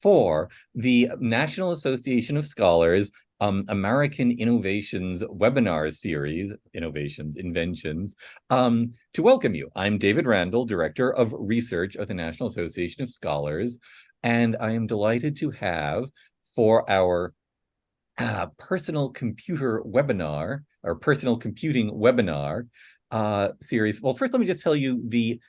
for the National Association of Scholars American Innovations webinar series, Innovations, Inventions, to welcome you. I'm David Randall, Director of Research at the National Association of Scholars, and I am delighted to have for our personal computer webinar, or personal computing webinar series. Well, first, let me just tell you the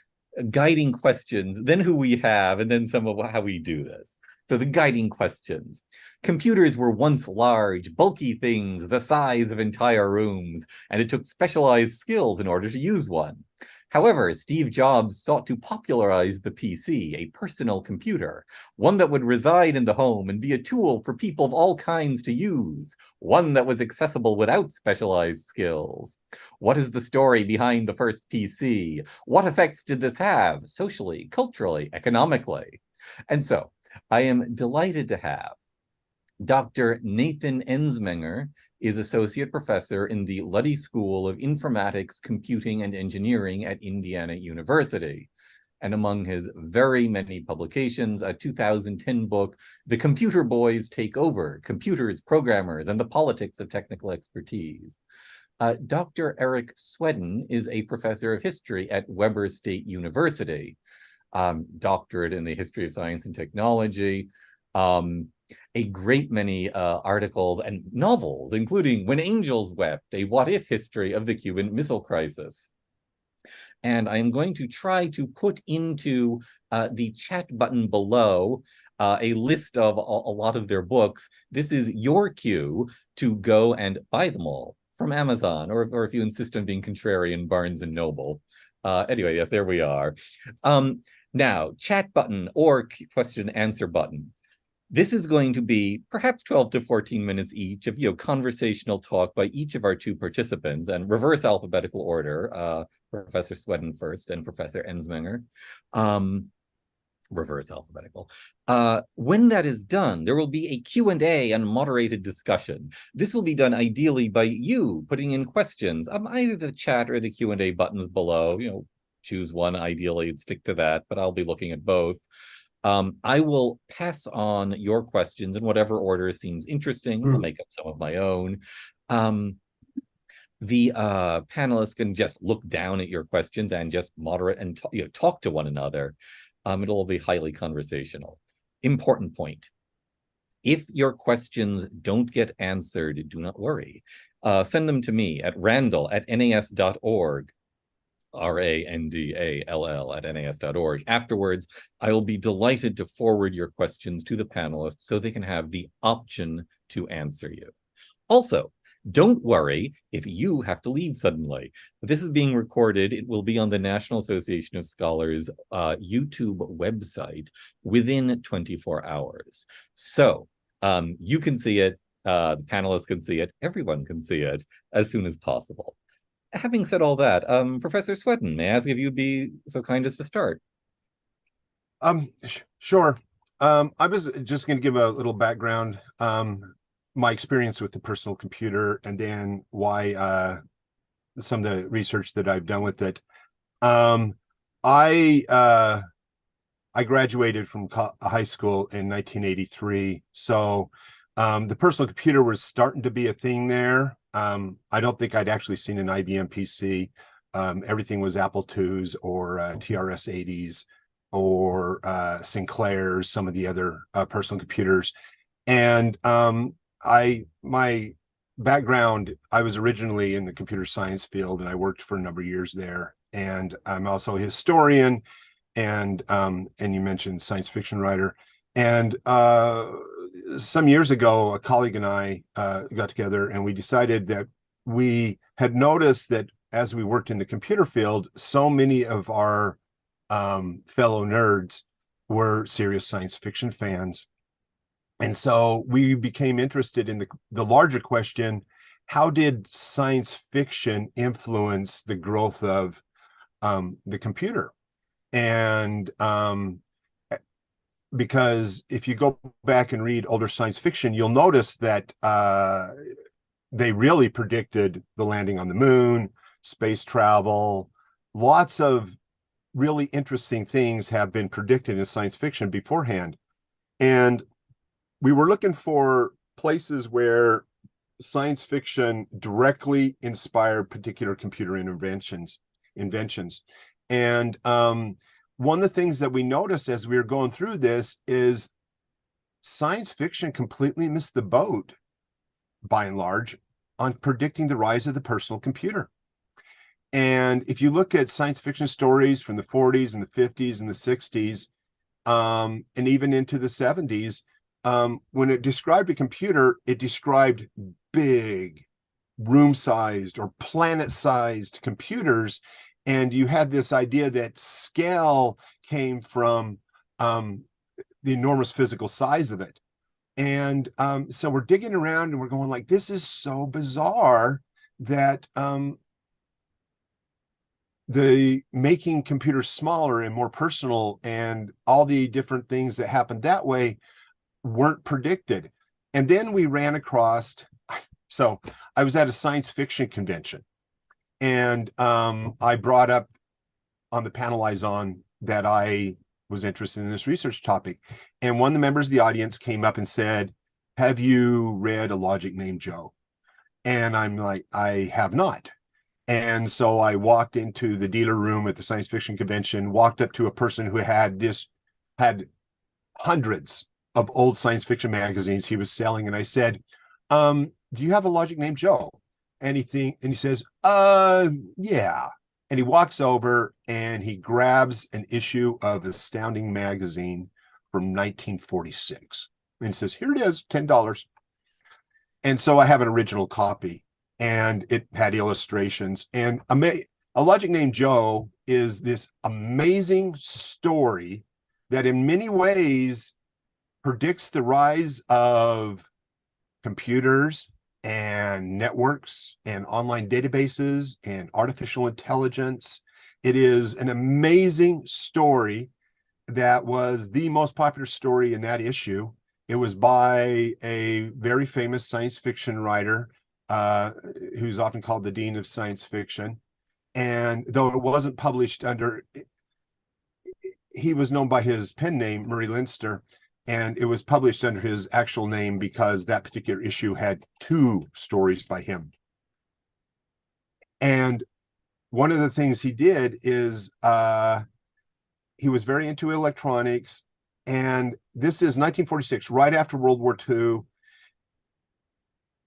guiding questions, then who we have, and then some of how we do this. So the guiding questions. Computers were once large, bulky things the size of entire rooms, and it took specialized skills in order to use one. However, Steve Jobs sought to popularize the PC, a personal computer, one that would reside in the home and be a tool for people of all kinds to use, one that was accessible without specialized skills. What is the story behind the first PC? What effects did this have, socially, culturally, economically? And so, I am delighted to have Dr. Nathan Ensmenger is Associate Professor in the Luddy School of Informatics, Computing, and Engineering at Indiana University. And among his very many publications, a 2010 book, The Computer Boys Take Over, Computers, Programmers, and the Politics of Technical Expertise. Dr. Eric Swedin is a professor of history at Weber State University. Doctorate in the history of science and technology, a great many articles and novels, including When Angels Wept, a what-if history of the Cuban Missile Crisis. And I'm going to try to put into the chat button below a list of a lot of their books. This is your cue to go and buy them all from Amazon, or if you insist on being contrarian, Barnes & Noble. Anyway, yes, there we are. Now, chat button or question answer button. This is going to be perhaps 12 to 14 minutes each of conversational talk by each of our two participants, and reverse alphabetical order, Professor Swedin first and Professor Ensmenger. Reverse alphabetical. When that is done, there will be a Q&A and moderated discussion. This will be done ideally by you putting in questions, either the chat or the Q&A buttons below. Choose one ideally and stick to that, but I'll be looking at both. I will pass on your questions in whatever order seems interesting. I'll make up some of my own. The panelists can just look down at your questions and just moderate and talk to one another. It'll be highly conversational. Important point. If your questions don't get answered, do not worry. Send them to me at randall@nas.org. RANDALL@nas.org. Afterwards, I will be delighted to forward your questions to the panelists so they can have the option to answer you. Also, don't worry if you have to leave suddenly. This is being recorded. It will be on the National Association of Scholars YouTube website within 24 hours. So you can see it, the panelists can see it, everyone can see it as soon as possible. Having said all that, Professor Swedin, may I ask if you'd be so kind as to start? Sure. I was just going to give a little background, my experience with the personal computer, and then why some of the research that I've done with it. I graduated from high school in 1983, so the personal computer was starting to be a thing there. I don't think I'd actually seen an IBM PC. Everything was Apple IIs or TRS-80s or Sinclairs, some of the other personal computers. And my background, I was originally in the computer science field, and I worked for a number of years there. And I'm also a historian, and you mentioned science fiction writer. And some years ago, a colleague and I got together, and we decided that we had noticed that as we worked in the computer field, so many of our fellow nerds were serious science fiction fans. And so we became interested in the larger question: how did science fiction influence the growth of the computer? And because if you go back and read older science fiction, you'll notice that they really predicted the landing on the moon, space travel. Lots of really interesting things have been predicted in science fiction beforehand. And we were looking for places where science fiction directly inspired particular computer inventions. And one of the things that we noticed as we were going through this is science fiction completely missed the boat, by and large, on predicting the rise of the personal computer. And if you look at science fiction stories from the 40s and the 50s and the 60s, and even into the 70s, when it described a computer, it described big, room-sized or planet-sized computers. And you had this idea that scale came from the enormous physical size of it. And so we're digging around and we're going like, this is so bizarre that the making computers smaller and more personal and all the different things that happened that way weren't predicted. And then we ran across, so I was at a science fiction convention, and I brought up on the panel I was on that I was interested in this research topic. And one of the members of the audience came up and said, have you read A Logic Named Joe? And I'm like, I have not. And so I walked into the dealer room at the science fiction convention, walked up to a person who had hundreds of old science fiction magazines he was selling. And I said, do you have A Logic Named Joe? And he says, yeah. And he walks over and he grabs an issue of Astounding magazine from 1946. And he says, here it is, $10. And so I have an original copy, and it had illustrations. And A Logic Named Joe is this amazing story that in many ways predicts the rise of computers and networks and online databases and artificial intelligence. It is an amazing story that was the most popular story in that issue. It was by a very famous science fiction writer who's often called the Dean of Science Fiction. And though it wasn't published under, he was known by his pen name, Murray Leinster, and it was published under his actual name because that particular issue had 2 stories by him. And one of the things he did is he was very into electronics. And this is 1946, right after World War II.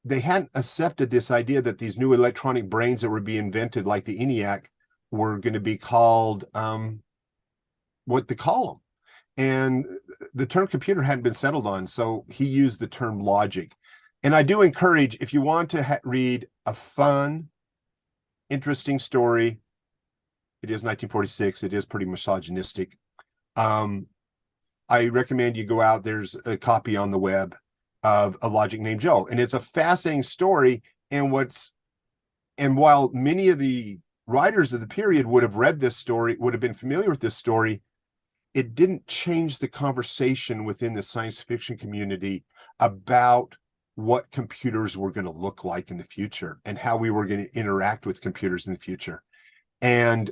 They hadn't accepted this idea that these new electronic brains that would be invented, like the ENIAC, were going to be called what they call them. And the term computer hadn't been settled on, so he used the term logic. And I do encourage, if you want to read a fun, interesting story, it is 1946, it is pretty misogynistic. I recommend you go out, there's a copy on the web of A Logic Named Joe. And it's a fascinating story. And while many of the writers of the period would have read this story, would have been familiar with this story, it didn't change the conversation within the science fiction community about what computers were going to look like in the future and how we were going to interact with computers in the future. And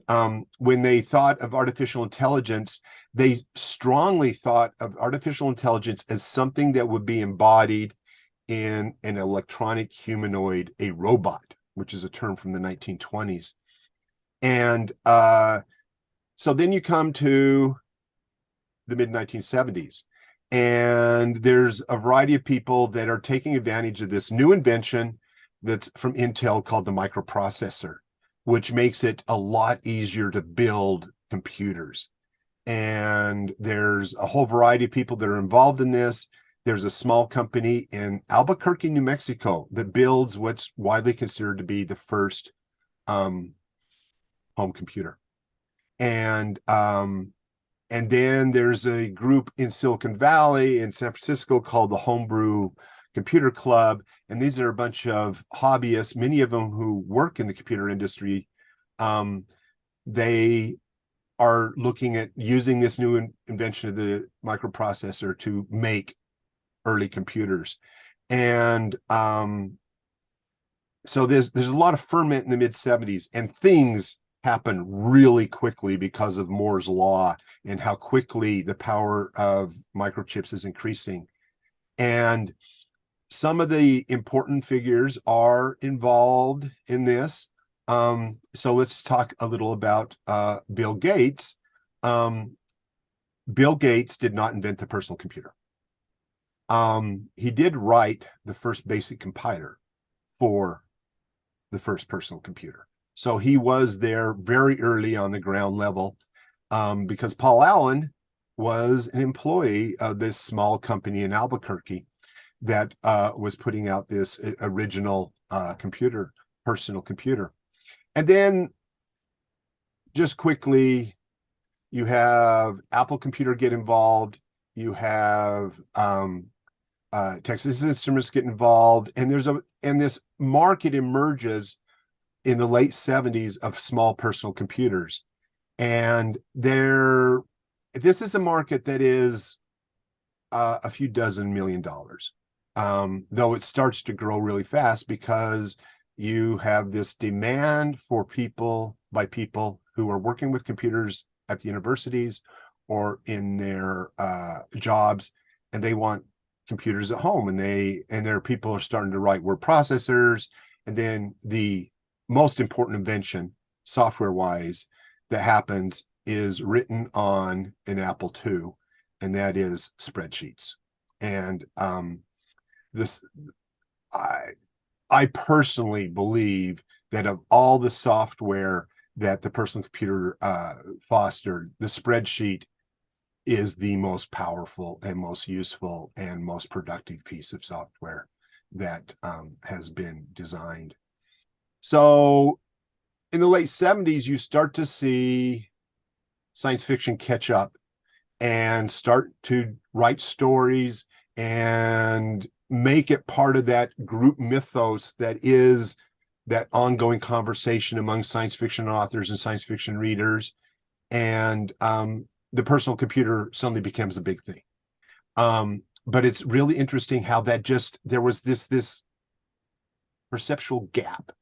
when they thought of artificial intelligence, they strongly thought of artificial intelligence as something that would be embodied in an electronic humanoid, a robot, which is a term from the 1920s. And so then you come to the mid-1970s, and there's a variety of people that are taking advantage of this new invention that's from Intel called the microprocessor, which makes it a lot easier to build computers. And there's a whole variety of people that are involved in this. There's a small company in Albuquerque, New Mexico, that builds what's widely considered to be the first home computer. And then there's a group in Silicon Valley in San Francisco called the Homebrew Computer Club. And these are a bunch of hobbyists, many of them who work in the computer industry. They are looking at using this new invention of the microprocessor to make early computers. And so there's a lot of ferment in the mid-70s, and things happen really quickly because of Moore's law and how quickly the power of microchips is increasing. And some of the important figures are involved in this. So let's talk a little about Bill Gates. Bill Gates did not invent the personal computer. He did write the first basic compiler for the first personal computer. So he was there very early on the ground level, because Paul Allen was an employee of this small company in Albuquerque that was putting out this original personal computer. And then just quickly, you have Apple Computer get involved. You have Texas Instruments get involved, and this market emerges in the late 70s of small personal computers. And this is a market that is a few dozen $1 million, though it starts to grow really fast because you have this demand for people who are working with computers at the universities or in their jobs, and they want computers at home, and their people are starting to write word processors. And then the most important invention, software-wise, that happens is written on an Apple II, and that is spreadsheets. And I personally believe that of all the software that the personal computer fostered, the spreadsheet is the most powerful and most useful and most productive piece of software that has been designed. So in the late 70s, you start to see science fiction catch up and start to write stories and make it part of that group mythos that is that ongoing conversation among science fiction authors and science fiction readers. And the personal computer suddenly becomes a big thing. But it's really interesting how there was this perceptual gap.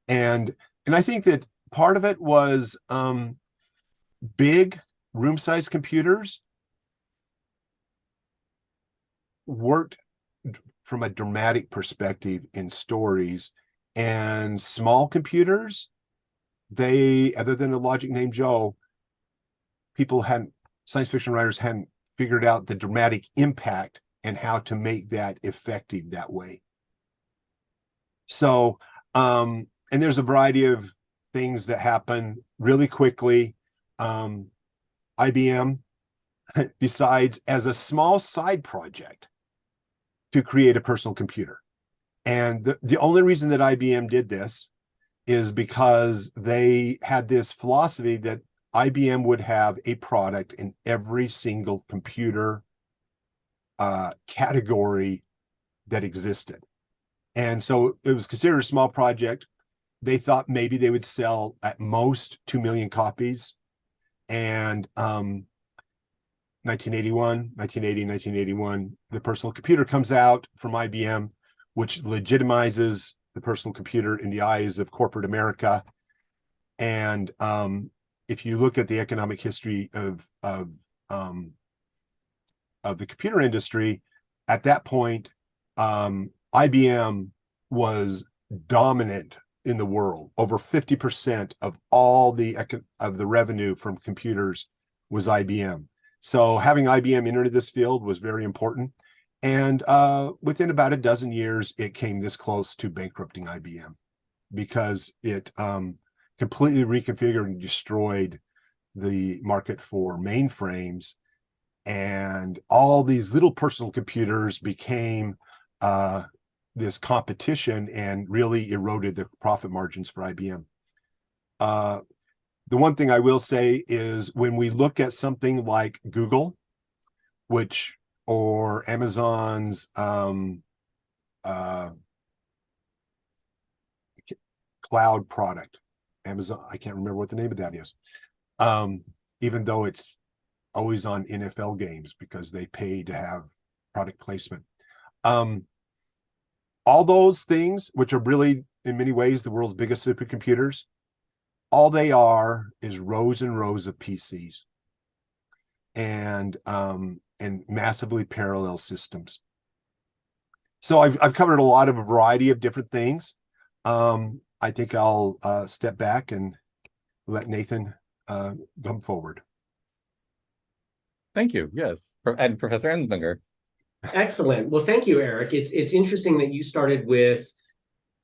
And I think that part of it was big room-sized computers worked from a dramatic perspective in stories, and small computers, other than a logic named Joe, science fiction writers hadn't figured out the dramatic impact and how to make that effective that way. So, and there's a variety of things that happen really quickly. IBM decides as a small side project to create a personal computer. And the only reason that IBM did this is because they had this philosophy that IBM would have a product in every single computer category that existed. And so it was considered a small project. They thought maybe they would sell at most 2 million copies. And 1981, the personal computer comes out from IBM, which legitimizes the personal computer in the eyes of corporate America. And if you look at the economic history of the computer industry, at that point, IBM was dominant in the world. Over 50% of all the revenue from computers was IBM. So having IBM enter this field was very important. And within about a dozen years, it came this close to bankrupting IBM because it completely reconfigured and destroyed the market for mainframes. And all these little personal computers became this competition and really eroded the profit margins for IBM. The one thing I will say is when we look at something like Google, or Amazon's cloud product, Amazon, I can't remember what the name of that is, even though it's always on NFL games because they pay to have product placement. All those things, which are really in many ways the world's biggest supercomputers, all they are is rows and rows of PCs and massively parallel systems. So I've covered a variety of different things. I think I'll step back and let Nathan come forward. Thank you. Yes. And Professor Ensmenger. Excellent. Well, thank you, Eric. It's interesting that you started with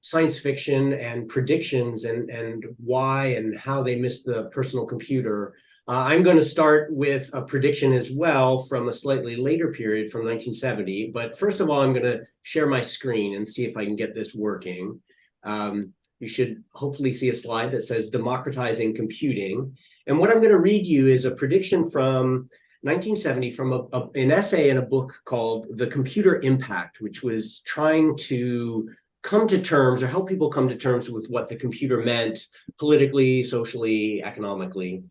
science fiction and predictions and why and how they missed the personal computer. I'm going to start with a prediction as well from a slightly later period from 1970. But first of all, I'm going to share my screen and see if I can get this working. You should hopefully see a slide that says democratizing computing. And what I'm going to read you is a prediction from 1970 from an essay in a book called The Computer Impact, which was trying to come to terms or help people come to terms with what the computer meant politically, socially, economically.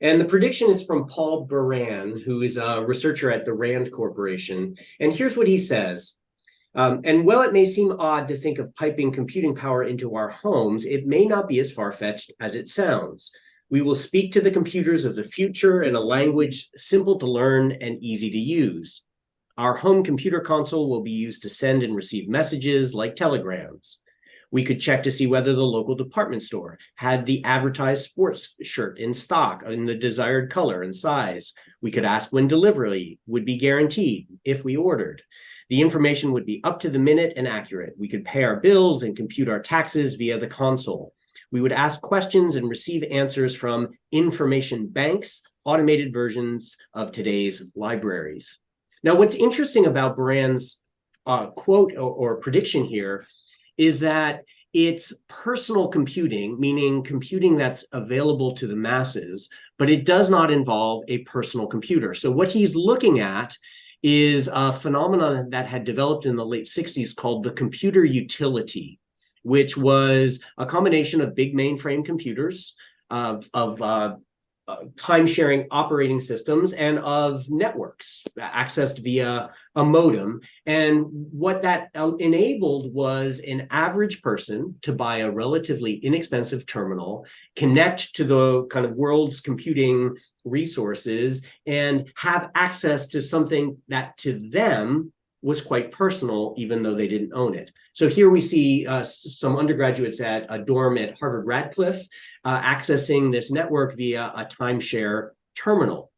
And the prediction is from Paul Baran, who is a researcher at the Rand Corporation. And here's what he says. And while it may seem odd to think of piping computing power into our homes, it may not be as far-fetched as it sounds. We will speak to the computers of the future in a language simple to learn and easy to use. Our home computer console will be used to send and receive messages like telegrams. We could check to see whether the local department store had the advertised sports shirt in stock in the desired color and size. We could ask when delivery would be guaranteed if we ordered. The information would be up to the minute and accurate. We could pay our bills and compute our taxes via the console. We would ask questions and receive answers from information banks, automated versions of today's libraries. Now, what's interesting about Baran's quote or prediction here is that it's personal computing, meaning computing that's available to the masses, but it does not involve a personal computer. So what he's looking at is a phenomenon that had developed in the late 60s called the computer utility, which was a combination of big mainframe computers, of time-sharing operating systems, and of networks accessed via a modem. And what that enabled was an average person to buy a relatively inexpensive terminal, connect to the kind of world's computing resources, and have access to something that to them was quite personal, even though they didn't own it. So here we see some undergraduates at a dorm at Harvard Radcliffe accessing this network via a timeshare terminal.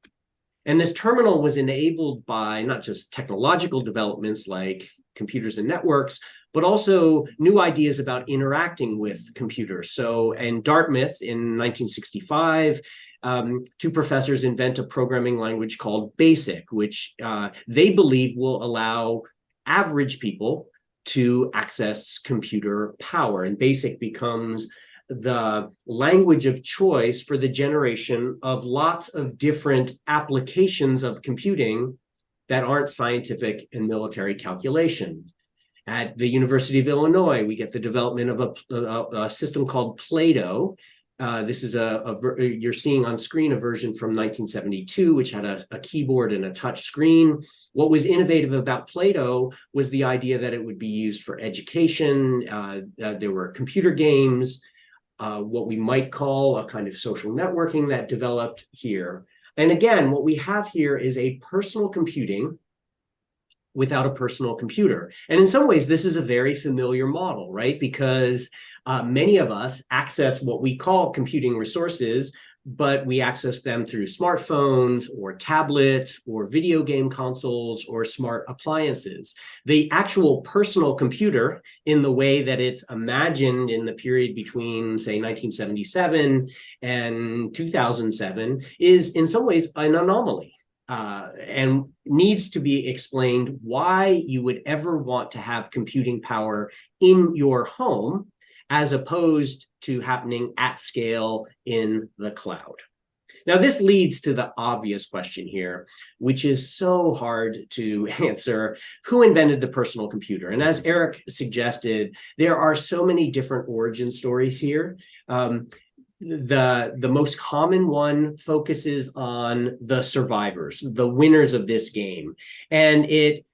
And this terminal was enabled by not just technological developments like computers and networks, but also new ideas about interacting with computers. So in Dartmouth in 1965, two professors invent a programming language called BASIC, which they believe will allow average people to access computer power. And BASIC becomes the language of choice for the generation of lots of different applications of computing that aren't scientific and military calculation. At the University of Illinois, we get the development of a system called Plato. This is you're seeing on screen a version from 1972, which had a keyboard and a touch screen. What was innovative about Plato was the idea that it would be used for education. There were computer games, what we might call a kind of social networking that developed here. And again, what we have here is a personal computing without a personal computer. And in some ways, this is a very familiar model, right? Because many of us access what we call computing resources, but we access them through smartphones or tablets or video game consoles or smart appliances. The actual personal computer, in the way that it's imagined in the period between, say, 1977 and 2007, is in some ways an anomaly. And needs to be explained why you would ever want to have computing power in your home as opposed to happening at scale in the cloud. Now, this leads to the obvious question here, which is so hard to answer. Who invented the personal computer? And as Eric suggested, there are so many different origin stories here. The most common one focuses on the survivors, the winners of this game. And it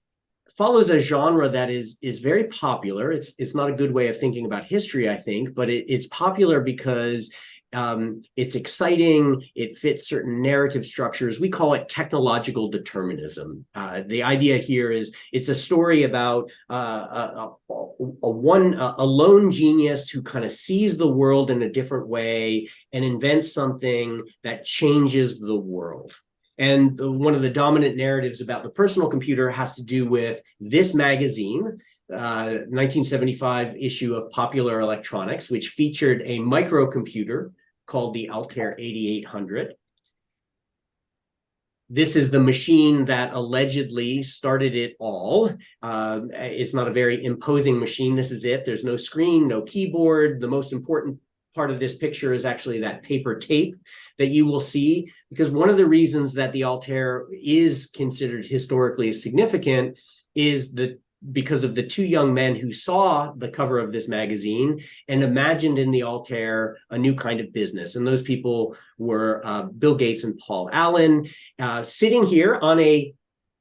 follows a genre that is very popular. It's not a good way of thinking about history, I think, but it's popular because it's exciting. It fits certain narrative structures. We call it technological determinism. The idea here is it's a story about a lone genius who kind of sees the world in a different way and invents something that changes the world. And one of the dominant narratives about the personal computer has to do with this magazine, 1975 issue of Popular Electronics, which featured a microcomputer called the Altair 8800. This is the machine that allegedly started it all. It's not a very imposing machine. This is it. There's no screen, no keyboard. The most important part of this picture is actually that paper tape that you will see, because one of the reasons that the Altair is considered historically significant is because of the two young men who saw the cover of this magazine and imagined in the Altair a new kind of business. And those people were Bill Gates and Paul Allen, sitting here on a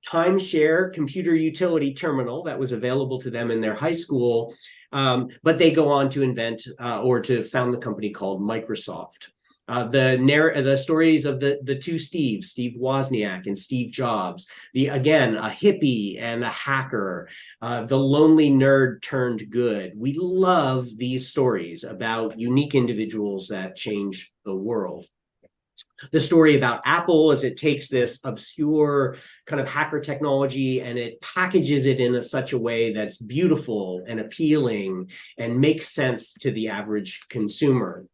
timeshare computer utility terminal that was available to them in their high school. But they go on to invent or to found the company called Microsoft. The stories of the two Steves, Steve Wozniak and Steve Jobs, again, a hippie and a hacker, the lonely nerd turned good. We love these stories about unique individuals that change the world. The story about Apple is it takes this obscure kind of hacker technology and it packages it in such a way that's beautiful and appealing and makes sense to the average consumer.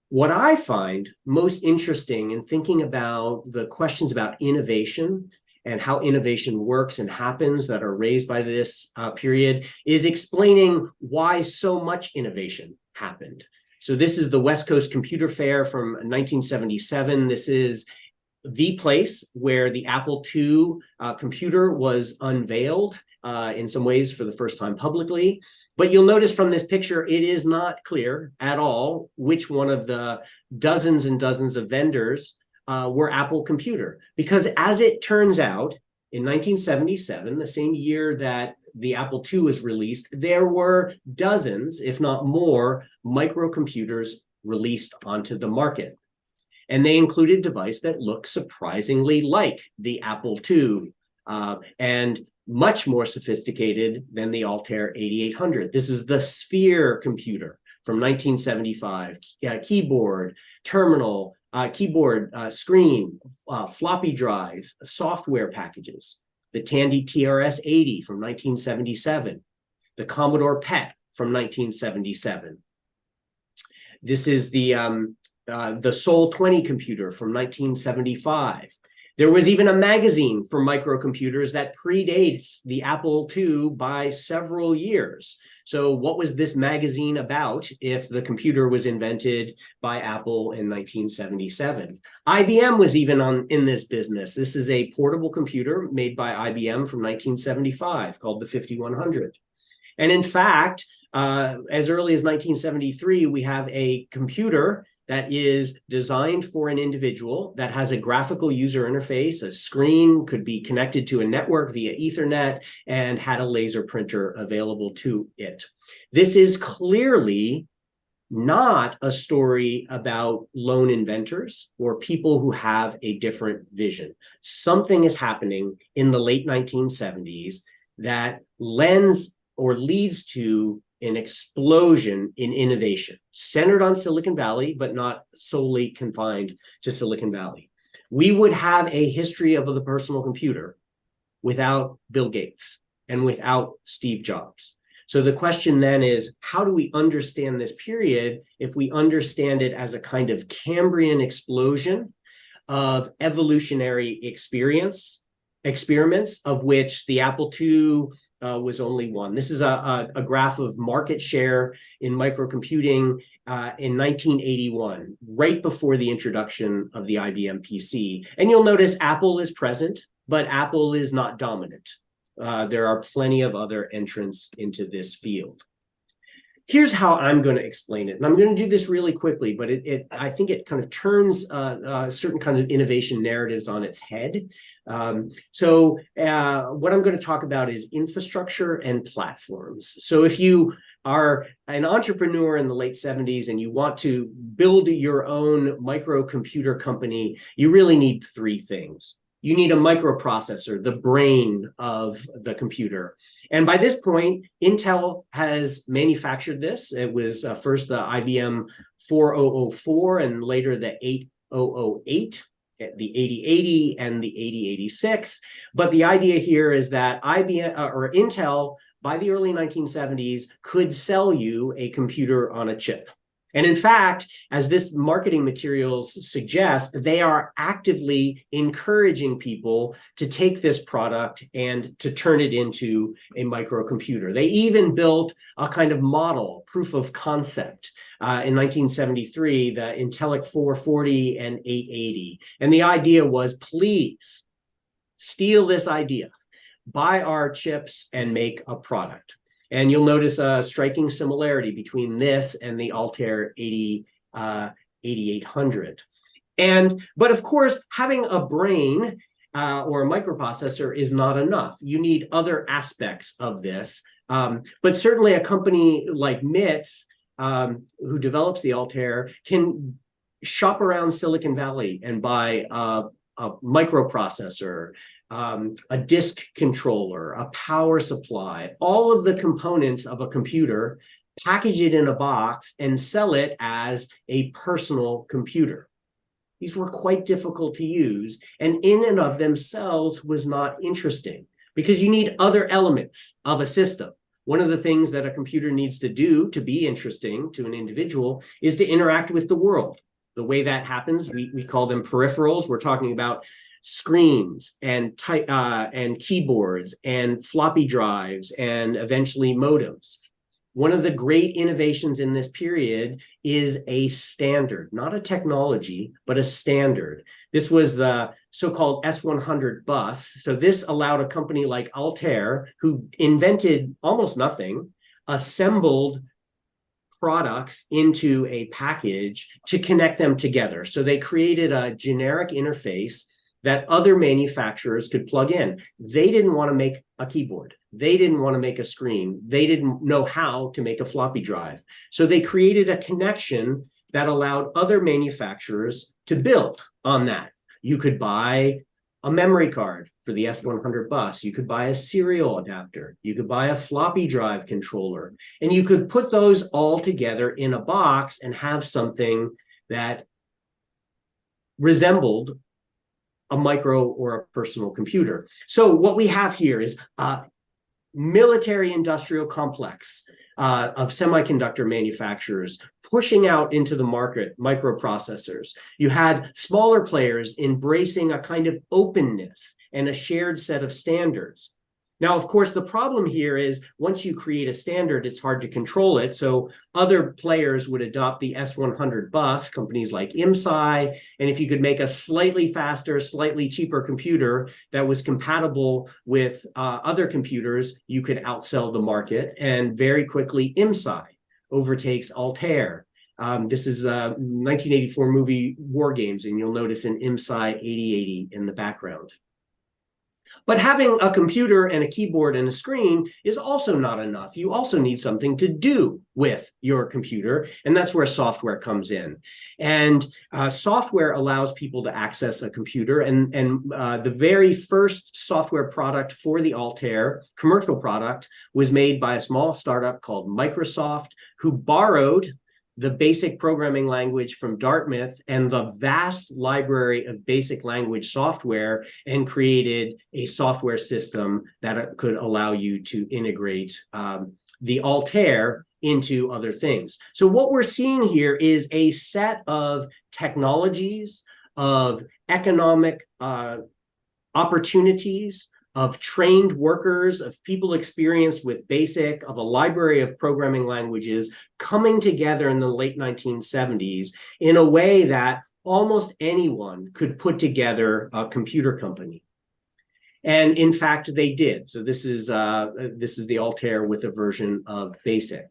What I find most interesting in thinking about the questions about innovation and how innovation works and happens that are raised by this period is explaining why so much innovation happened. So this is the West Coast Computer Fair from 1977. This is the place where the Apple II computer was unveiled in some ways for the first time publicly. But you'll notice from this picture, it is not clear at all which one of the dozens and dozens of vendors were Apple Computer. Because as it turns out, in 1977, the same year that the Apple II was released, there were dozens, if not more, microcomputers released onto the market. And they included devices that look surprisingly like the Apple II and much more sophisticated than the Altair 8800. This is the Sphere computer from 1975, keyboard, terminal, screen, floppy drive, software packages. The Tandy TRS-80 from 1977, the Commodore PET from 1977. This is the Sol 20 computer from 1975. There was even a magazine for microcomputers that predates the Apple II by several years. So what was this magazine about if the computer was invented by Apple in 1977? IBM was even in this business. This is a portable computer made by IBM from 1975 called the 5100. And in fact, as early as 1973, we have a computer that is designed for an individual that has a graphical user interface, a screen, could be connected to a network via Ethernet, and had a laser printer available to it. This is clearly not a story about lone inventors or people who have a different vision. Something is happening in the late 1970s that lends or leads to an explosion in innovation centered on Silicon Valley, but not solely confined to Silicon Valley. We would have a history of the personal computer without Bill Gates and without Steve Jobs. So the question then is, how do we understand this period if we understand it as a kind of Cambrian explosion of evolutionary experiments, of which the Apple II was only one. This is a graph of market share in microcomputing in 1981, right before the introduction of the IBM PC. And you'll notice Apple is present, but Apple is not dominant. There are plenty of other entrants into this field. Here's how I'm going to explain it. And I'm going to do this really quickly, but I think it kind of turns certain kind of innovation narratives on its head. So what I'm going to talk about is infrastructure and platforms. So if you are an entrepreneur in the late 70s and you want to build your own microcomputer company, you really need three things. You need a microprocessor, the brain of the computer. And by this point, Intel has manufactured this. It was first the IBM 4004 and later the 8008, the 8080 and the 8086. But the idea here is that IBM or Intel by the early 1970s could sell you a computer on a chip. And in fact, as this marketing materials suggest, they are actively encouraging people to take this product and to turn it into a microcomputer. They even built a kind of model, proof of concept, in 1973, the Intellic 440 and 880. And the idea was, please steal this idea, buy our chips and make a product. And you'll notice a striking similarity between this and the Altair 8800. But of course, having a brain or a microprocessor is not enough. You need other aspects of this. But certainly a company like MITS, who develops the Altair, can shop around Silicon Valley and buy a microprocessor, a disk controller, a power supply, all of the components of a computer, package it in a box and sell it as a personal computer. These were quite difficult to use, and in and of themselves was not interesting because you need other elements of a system. One of the things that a computer needs to do to be interesting to an individual is to interact with the world. The way that happens, we call them peripherals. We're talking about screens and keyboards and floppy drives and eventually modems. One of the great innovations in this period is a standard, not a technology, but a standard. This was the so-called S100 bus. So this allowed a company like Altair, who invented almost nothing, assembled products into a package to connect them together. So they created a generic interface that other manufacturers could plug in. They didn't want to make a keyboard. They didn't want to make a screen. They didn't know how to make a floppy drive. So they created a connection that allowed other manufacturers to build on that. You could buy a memory card for the S100 bus. You could buy a serial adapter. You could buy a floppy drive controller. And you could put those all together in a box and have something that resembled a micro or a personal computer. So what we have here is a military industrial complex of semiconductor manufacturers pushing out into the market microprocessors. You had smaller players embracing a kind of openness and a shared set of standards. Now, of course, the problem here is once you create a standard, it's hard to control it. So other players would adopt the S100 bus, companies like IMSI. And if you could make a slightly faster, slightly cheaper computer that was compatible with other computers, you could outsell the market. And very quickly, IMSI overtakes Altair. This is a 1984 movie War Games, and you'll notice an IMSI 8080 in the background. But having a computer and a keyboard and a screen is also not enough. You also need something to do with your computer, and that's where software comes in. And software allows people to access a computer, and the very first software product for the Altair, commercial product, was made by a small startup called Microsoft, who borrowed the basic programming language from Dartmouth and the vast library of basic language software and created a software system that could allow you to integrate the Altair into other things. So what we're seeing here is a set of technologies, of economic opportunities, of trained workers, of people experienced with BASIC, of a library of programming languages coming together in the late 1970s in a way that almost anyone could put together a computer company. And in fact, they did. So this is the Altair with a version of BASIC.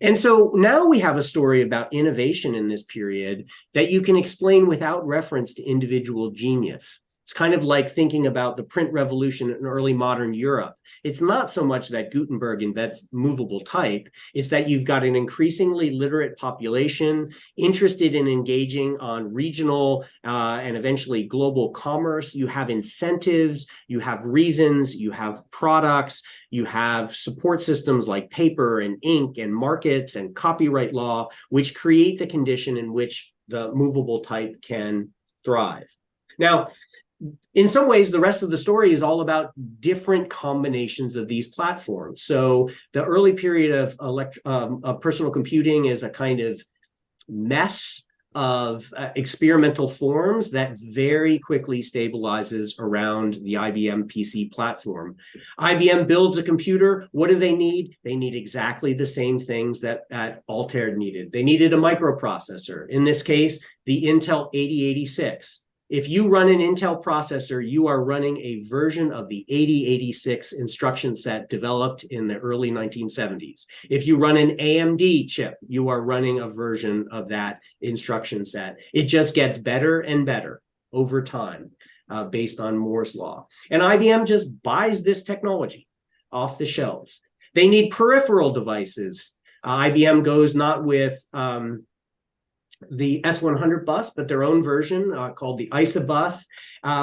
And so now we have a story about innovation in this period that you can explain without reference to individual genius. It's kind of like thinking about the print revolution in early modern Europe. It's not so much that Gutenberg invents movable type, it's that you've got an increasingly literate population interested in engaging on regional and eventually global commerce. You have incentives, you have reasons, you have products, you have support systems like paper and ink and markets and copyright law, which create the condition in which the movable type can thrive. Now, in some ways, the rest of the story is all about different combinations of these platforms. So the early period of personal computing is a kind of mess of experimental forms that very quickly stabilizes around the IBM PC platform. IBM builds a computer. What do they need? They need exactly the same things that Altair needed. They needed a microprocessor. In this case, the Intel 8086. If you run an Intel processor, you are running a version of the 8086 instruction set developed in the early 1970s. If you run an AMD chip, you are running a version of that instruction set. It just gets better and better over time based on Moore's law. And IBM just buys this technology off the shelves. They need peripheral devices. IBM goes not with the S100 bus, but their own version called the ISA bus,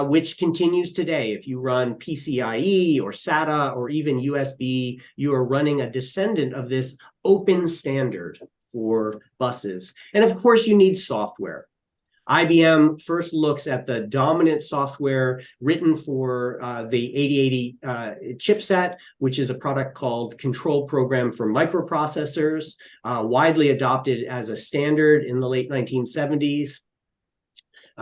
which continues today. If you run PCIe or SATA or even USB, you are running a descendant of this open standard for buses. And of course, you need software. IBM first looks at the dominant software written for the 8080 chipset, which is a product called Control Program for Microprocessors, widely adopted as a standard in the late 1970s.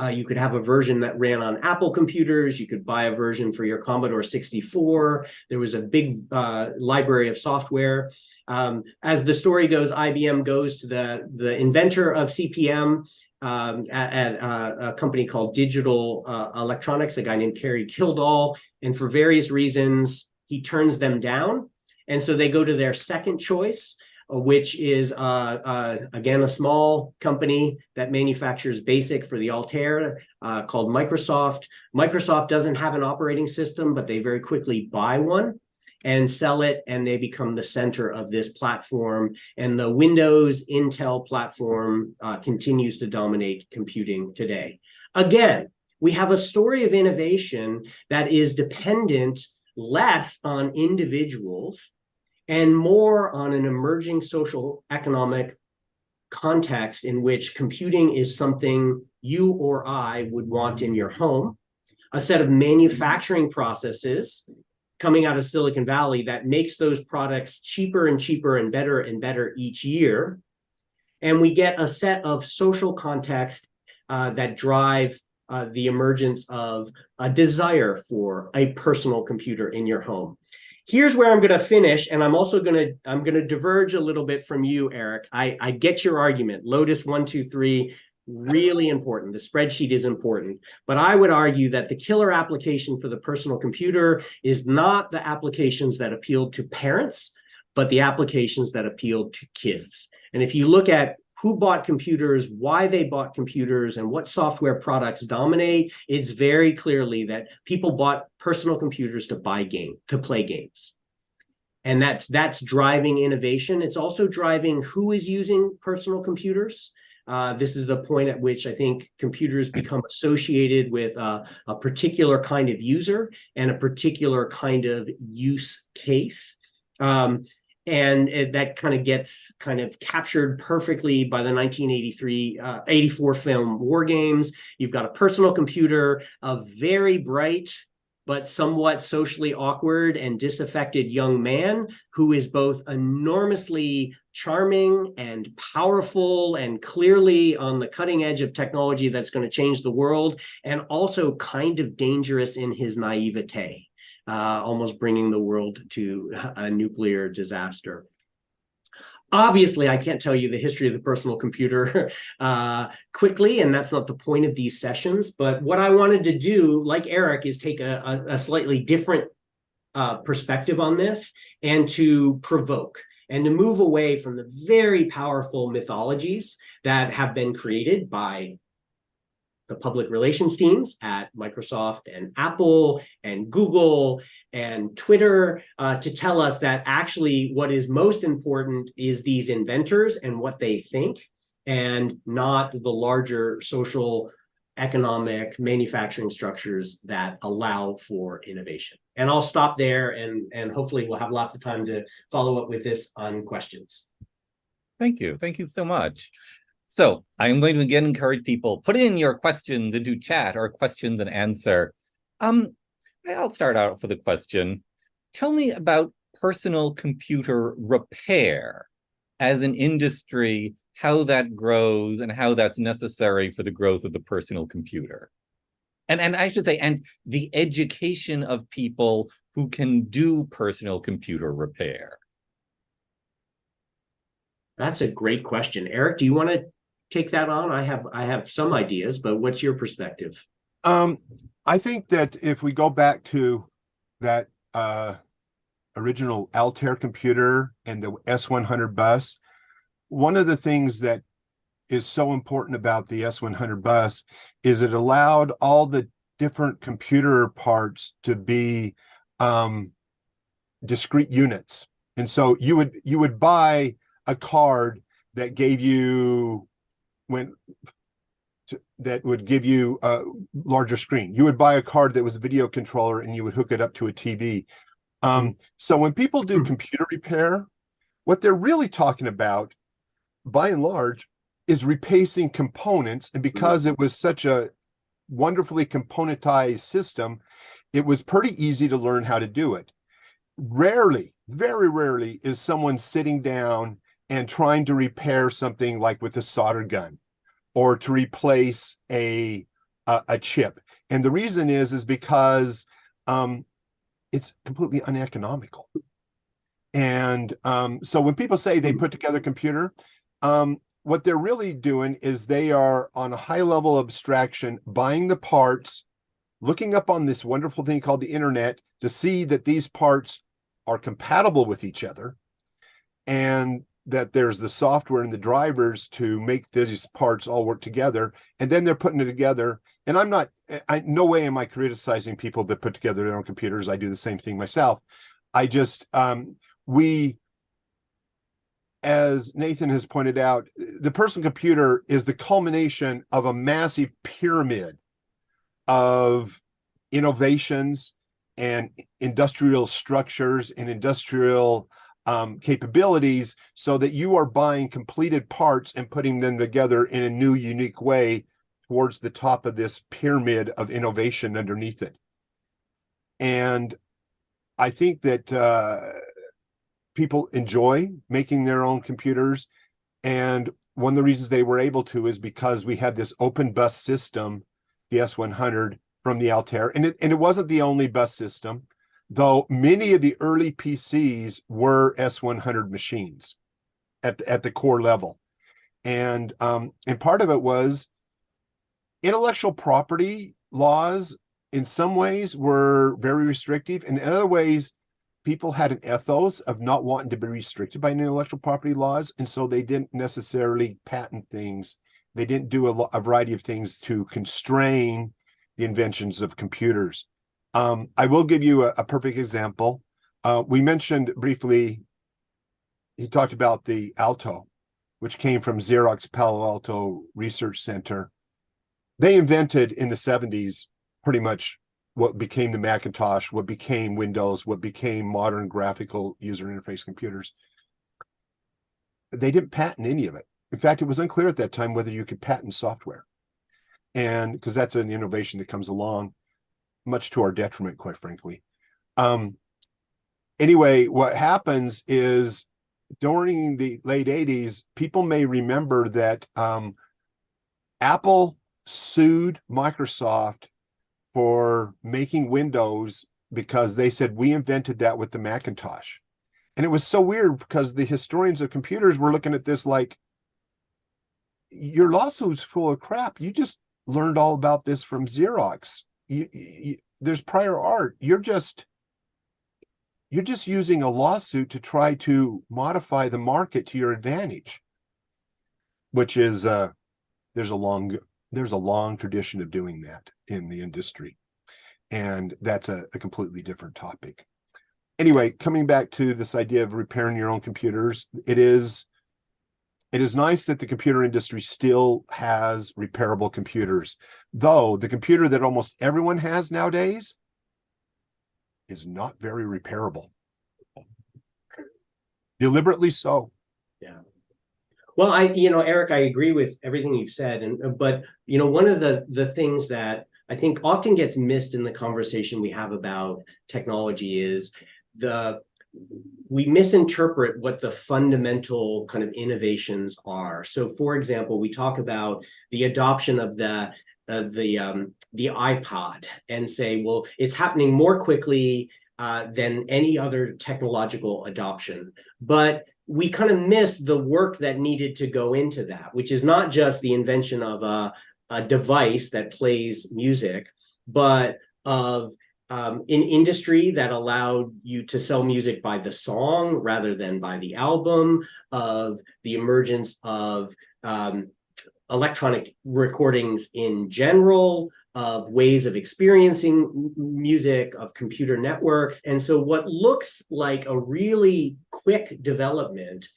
You could have a version that ran on Apple computers. You could buy a version for your Commodore 64. There was a big library of software. As the story goes, IBM goes to the inventor of CP/M at a company called Digital Electronics, a guy named Cary Kildall. And for various reasons, he turns them down. And so they go to their second choice, which is, again, a small company that manufactures BASIC for the Altair called Microsoft. Microsoft doesn't have an operating system, but they very quickly buy one and sell it, and they become the center of this platform. And the Windows Intel platform continues to dominate computing today. Again, we have a story of innovation that is dependent less on individuals and more on an emerging social economic context in which computing is something you or I would want in your home, a set of manufacturing processes coming out of Silicon Valley that makes those products cheaper and cheaper and better each year. And we get a set of social context that drive the emergence of a desire for a personal computer in your home. Here's where I'm going to finish, and I'm going to diverge a little bit from you, Eric. I get your argument. Lotus 1, 2, 3, really important. The spreadsheet is important, but I would argue that the killer application for the personal computer is not the applications that appealed to parents, but the applications that appealed to kids. And if you look at who bought computers, why they bought computers, and what software products dominate, it's very clearly that people bought personal computers to play games. And that's driving innovation. It's also driving who is using personal computers. This is the point at which I think computers become associated with a particular kind of user and a particular kind of use case. And that kind of gets captured perfectly by the 1984 film War Games. You've got a personal computer, a very bright but somewhat socially awkward and disaffected young man who is both enormously charming and powerful and clearly on the cutting edge of technology that's going to change the world, and also kind of dangerous in his naivete. Almost bringing the world to a nuclear disaster. Obviously, I can't tell you the history of the personal computer quickly, and that's not the point of these sessions. But what I wanted to do, like Eric, is take a slightly different perspective on this and to provoke and to move away from the very powerful mythologies that have been created by the public relations teams at Microsoft and Apple and Google and Twitter to tell us that actually what is most important is these inventors and what they think, and not the larger social, economic, manufacturing structures that allow for innovation. And I'll stop there, and hopefully we'll have lots of time to follow up with this on questions. Thank you. Thank you so much. So I'm going to again encourage people, put in your questions into chat or questions and answer. I'll start out for the question. Tell me about personal computer repair as an industry, how that grows and how that's necessary for the growth of the personal computer. And I should say, and the education of people who can do personal computer repair. That's a great question. Eric, do you want to take that on? I have some ideas, but what's your perspective? I think that if we go back to that original Altair computer and the S100 bus, one of the things that is so important about the S100 bus is it allowed all the different computer parts to be discrete units. And so you would buy a card that gave you that would give you a larger screen. You would buy a card that was a video controller and you would hook it up to a TV. So when people do computer repair, what they're really talking about, by and large, is replacing components. And because it was such a wonderfully componentized system, it was pretty easy to learn how to do it. Rarely, very rarely, is someone sitting down and trying to repair something like with a solder gun or to replace a chip. And the reason is because it's completely uneconomical. And so when people say they put together a computer, what they're really doing is they are on a high level of abstraction, buying the parts, looking up on this wonderful thing called the internet to see that these parts are compatible with each other, and that there's the software and the drivers to make these parts all work together. And then they're putting it together. And no way am I criticizing people that put together their own computers. I do the same thing myself. I just, as Nathan has pointed out, the personal computer is the culmination of a massive pyramid of innovations and industrial structures and industrial capabilities, so that you are buying completed parts and putting them together in a new, unique way towards the top of this pyramid of innovation underneath it. And I think that people enjoy making their own computers. And one of the reasons they were able to is because we had this open bus system, the S100 from the Altair. And it wasn't the only bus system, though many of the early PCs were S100 machines at the core level. And part of it was intellectual property laws in some ways were very restrictive. In other ways, people had an ethos of not wanting to be restricted by intellectual property laws. And so they didn't necessarily patent things. They didn't do a variety of things to constrain the inventions of computers. I will give you a perfect example. We mentioned briefly, he talked about the Alto, which came from Xerox Palo Alto Research Center. They invented in the 70s pretty much what became the Macintosh, what became Windows, what became modern graphical user interface computers. They didn't patent any of it. In fact, it was unclear at that time whether you could patent software. And because that's an innovation that comes along, much to our detriment, quite frankly. Anyway, what happens is during the late 80s, people may remember that Apple sued Microsoft for making Windows because they said, we invented that with the Macintosh. And it was so weird because the historians of computers were looking at this like, your lawsuit's full of crap. You just learned all about this from Xerox. There's prior art. You're just using a lawsuit to try to modify the market to your advantage, which is there's a long there's a long tradition of doing that in the industry. And that's a completely different topic. Anyway, coming back to this idea of repairing your own computers, it is nice that the computer industry still has repairable computers, though the computer that almost everyone has nowadays is not very repairable. Deliberately so. Yeah. Well, Eric, I agree with everything you've said. But one of the things that I think often gets missed in the conversation we have about technology is we misinterpret what the fundamental kind of innovations are. So, for example, we talk about the adoption of the iPod and say, well, it's happening more quickly than any other technological adoption. But we kind of miss the work that needed to go into that, which is not just the invention of a device that plays music, but of an industry that allowed you to sell music by the song rather than by the album, of the emergence of electronic recordings in general, of ways of experiencing music, of computer networks. And so what looks like a really quick development,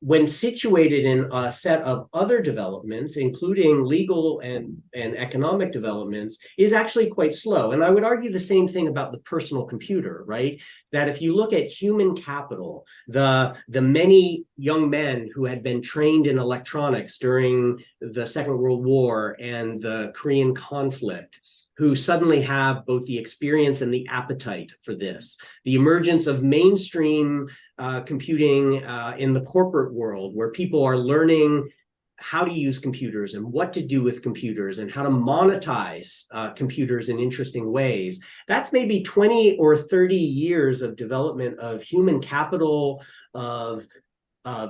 when situated in a set of other developments, including legal and economic developments, is actually quite slow. And I would argue the same thing about the personal computer, right? That if you look at human capital, the many young men who had been trained in electronics during the Second World War and the Korean conflict, who suddenly have both the experience and the appetite for this. The emergence of mainstream computing in the corporate world, where people are learning how to use computers and what to do with computers and how to monetize computers in interesting ways. That's maybe 20 or 30 years of development of human capital, of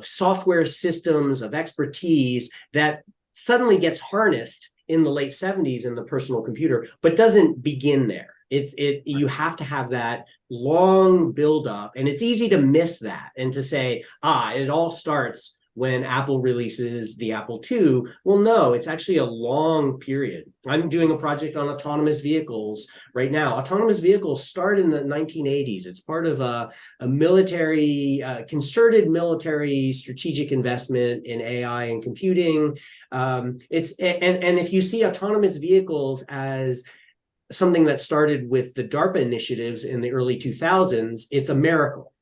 software systems, of expertise that suddenly gets harnessed in the late 70s in the personal computer, but doesn't begin there. You have to have that long buildup, and it's easy to miss that and to say, it all starts when Apple releases the Apple II. Well, no, it's actually a long period. I'm doing a project on autonomous vehicles right now. Autonomous vehicles start in the 1980s. It's part of a military, concerted military strategic investment in AI and computing. And if you see autonomous vehicles as something that started with the DARPA initiatives in the early 2000s, it's a miracle.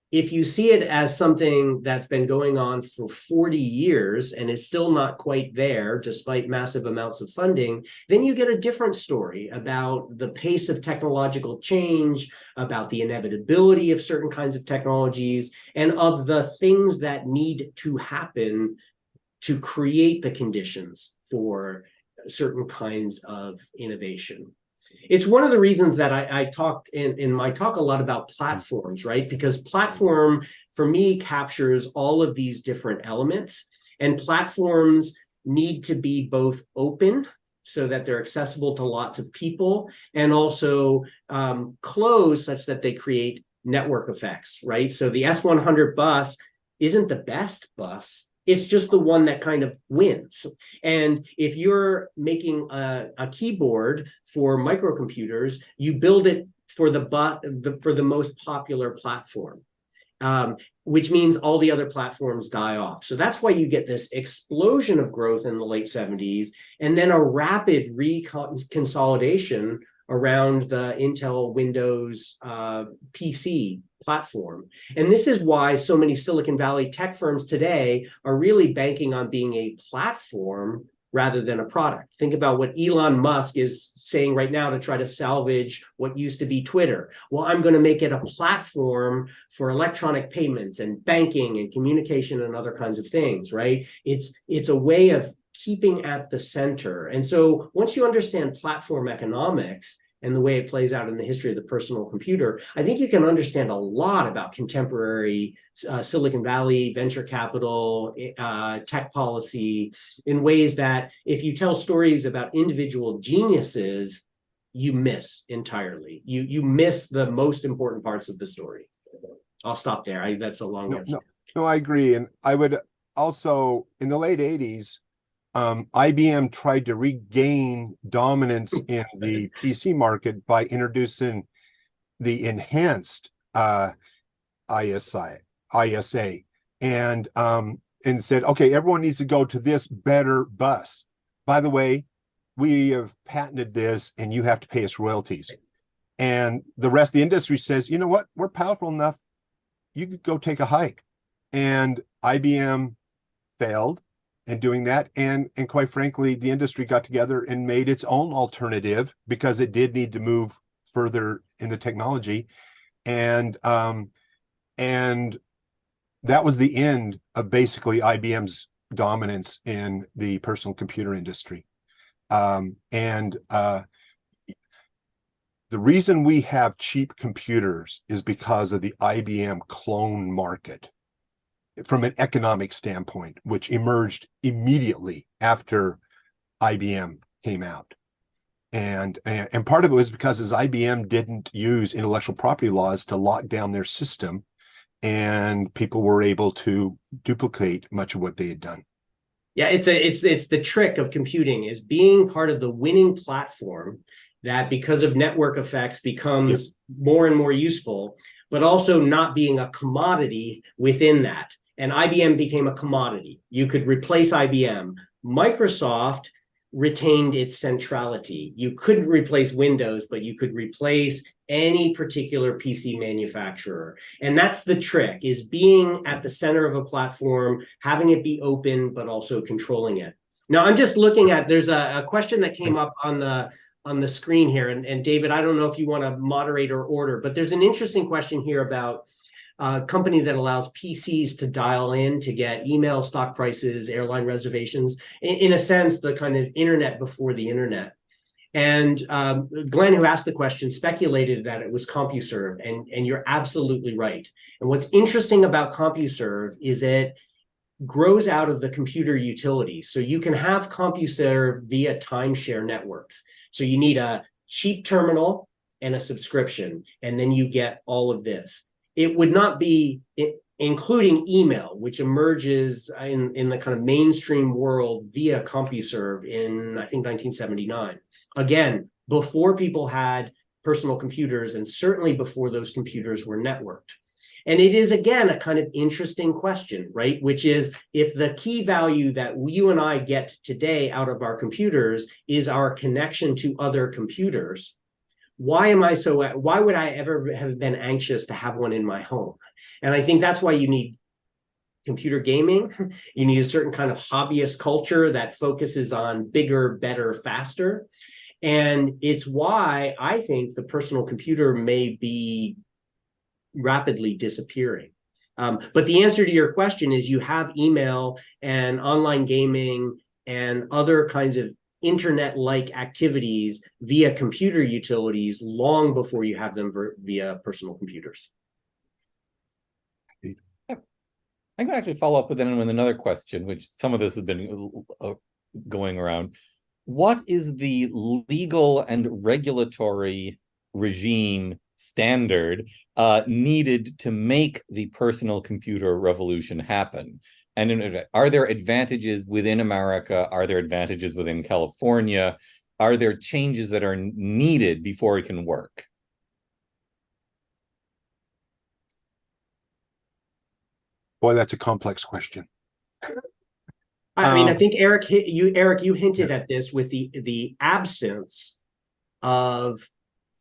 If you see it as something that's been going on for 40 years and is still not quite there, despite massive amounts of funding, then you get a different story about the pace of technological change, about the inevitability of certain kinds of technologies, and of the things that need to happen to create the conditions for certain kinds of innovation. It's one of the reasons that I talked in my talk a lot about platforms, right? Because platform, for me, captures all of these different elements. And platforms need to be both open so that they're accessible to lots of people, and also closed such that they create network effects, right? So the S100 bus isn't the best bus. It's just the one that kind of wins. And if you're making a keyboard for microcomputers, you build it for the most popular platform, which means all the other platforms die off. So that's why you get this explosion of growth in the late 70s, and then a rapid reconsolidation around the Intel Windows PC platform. And this is why so many Silicon Valley tech firms today are really banking on being a platform rather than a product. Think about what Elon Musk is saying right now to try to salvage what used to be Twitter. Well, I'm going to make it a platform for electronic payments and banking and communication and other kinds of things, right? It's a way of keeping at the center. And so once you understand platform economics and the way it plays out in the history of the personal computer, I think you can understand a lot about contemporary Silicon Valley venture capital, tech policy, in ways that if you tell stories about individual geniuses, you miss entirely. You miss the most important parts of the story. I'll stop there. That's a long answer. No, I agree. And I would also, in the late 80s, IBM tried to regain dominance in the PC market by introducing the enhanced ISA, and said, okay, everyone needs to go to this better bus. By the way, we have patented this, and you have to pay us royalties. And the rest of the industry says, you know what, we're powerful enough, you could go take a hike. And IBM failed in doing that. And quite frankly, the industry got together and made its own alternative because it did need to move further in the technology. And that was the end of basically IBM's dominance in the personal computer industry. The reason we have cheap computers is because of the IBM clone market from an economic standpoint, which emerged immediately after IBM came out. And part of it was because as IBM didn't use intellectual property laws to lock down their system, and people were able to duplicate much of what they had done. Yeah, it's the trick of computing, is being part of the winning platform that, because of network effects, becomes more and more useful, but also not being a commodity within that. And IBM became a commodity. You could replace IBM. Microsoft retained its centrality. You couldn't replace Windows, but you could replace any particular PC manufacturer. And that's the trick, is being at the center of a platform, having it be open, but also controlling it. Now, I'm just looking at, there's a question that came up on the screen here. And David, I don't know if you want to moderate or order, but there's an interesting question here about a company that allows PCs to dial in to get email, stock prices, airline reservations, in a sense, the kind of internet before the internet. And Glenn, who asked the question, speculated that it was CompuServe, and you're absolutely right. And what's interesting about CompuServe is it grows out of the computer utility. So you can have CompuServe via timeshare networks. So you need a cheap terminal and a subscription, and then you get all of this. It would not be including email, which emerges in the kind of mainstream world via CompuServe in, I think, 1979. Again, before people had personal computers, and certainly before those computers were networked. And it is, again, a kind of interesting question, right? Which is, if the key value that you and I get today out of our computers is our connection to other computers, why would I ever have been anxious to have one in my home? And I think that's why you need computer gaming. You need a certain kind of hobbyist culture that focuses on bigger, better, faster. And it's why I think the personal computer may be rapidly disappearing. But the answer to your question is, you have email and online gaming and other kinds of internet-like activities via computer utilities long before you have them via personal computers. I'm going to actually follow up with another question, which some of this has been going around. What is the legal and regulatory regime standard needed to make the personal computer revolution happen? And are there advantages within America? Are there advantages within California? Are there changes that are needed before it can work? Boy, that's a complex question. I mean, I think Eric, you hinted at this with the absence of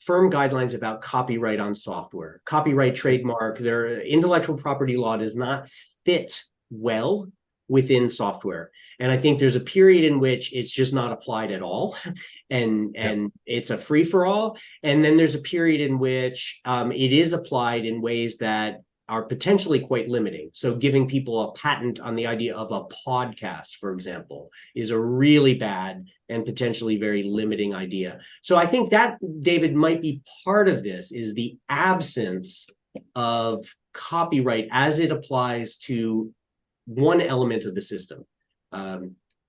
firm guidelines about copyright on software, copyright, trademark. Their intellectual property law does not fit well within software. And I think there's a period in which it's just not applied at all, and it's a free-for-all. And then there's a period in which it is applied in ways that are potentially quite limiting. So giving people a patent on the idea of a podcast, for example, is a really bad and potentially very limiting idea. So I think that, David, might be part of this, is the absence of copyright as it applies to one element of the system.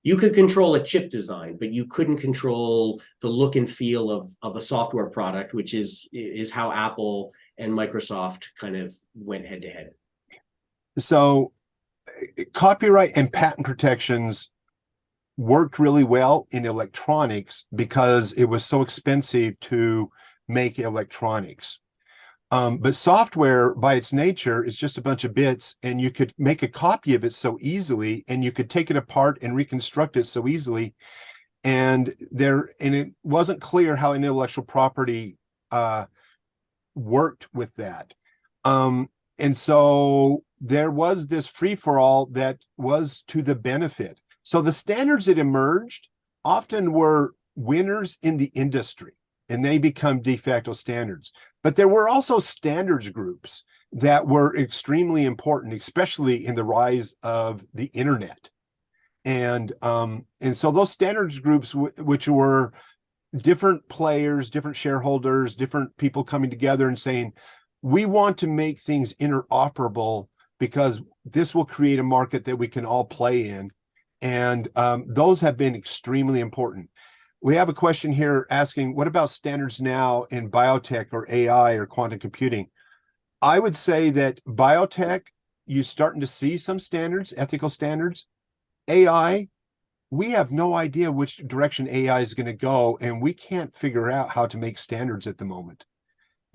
You could control a chip design, but you couldn't control the look and feel of a software product, which is how Apple and Microsoft kind of went head to head. So copyright and patent protections worked really well in electronics because it was so expensive to make electronics. But software by its nature is just a bunch of bits, and you could make a copy of it so easily, and you could take it apart and reconstruct it so easily. And it wasn't clear how intellectual property worked with that. And so there was this free-for-all that was to the benefit. So the standards that emerged often were winners in the industry, and they become de facto standards. But there were also standards groups that were extremely important, especially in the rise of the internet. And so those standards groups, which were different players, different shareholders, different people coming together and saying, we want to make things interoperable because this will create a market that we can all play in. And those have been extremely important. We have a question here asking, what about standards now in biotech or AI or quantum computing? I would say that biotech, you're starting to see some standards, ethical standards. AI, we have no idea which direction AI is going to go, and we can't figure out how to make standards at the moment.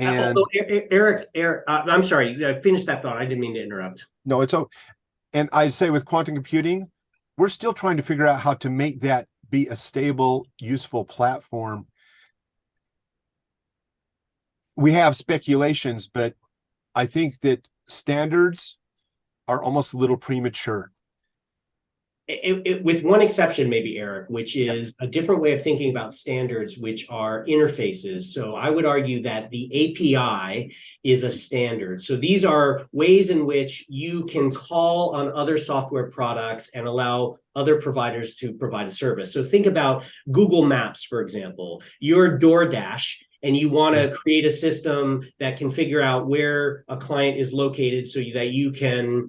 And Eric, I'm sorry, finish that thought. I didn't mean to interrupt. No, it's okay. And I'd say with quantum computing, we're still trying to figure out how to make that be a stable, useful platform. We have speculations, but I think that standards are almost a little premature. With one exception, maybe, Eric, which is a different way of thinking about standards, which are interfaces. So I would argue that the API is a standard. So these are ways in which you can call on other software products and allow other providers to provide a service. So think about Google Maps, for example. You're DoorDash, and you want to create a system that can figure out where a client is located so that you can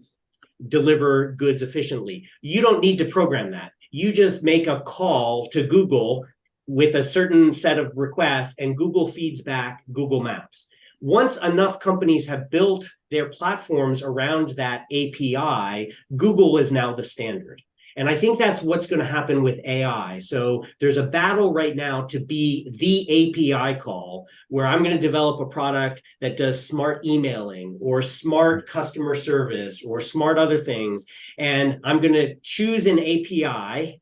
deliver goods efficiently. You don't need to program that. You just make a call to Google with a certain set of requests, and Google feeds back Google Maps. Once enough companies have built their platforms around that API, Google is now the standard. And I think that's what's going to happen with AI. So there's a battle right now to be the API call, where I'm going to develop a product that does smart emailing or smart customer service or smart other things. And I'm going to choose an API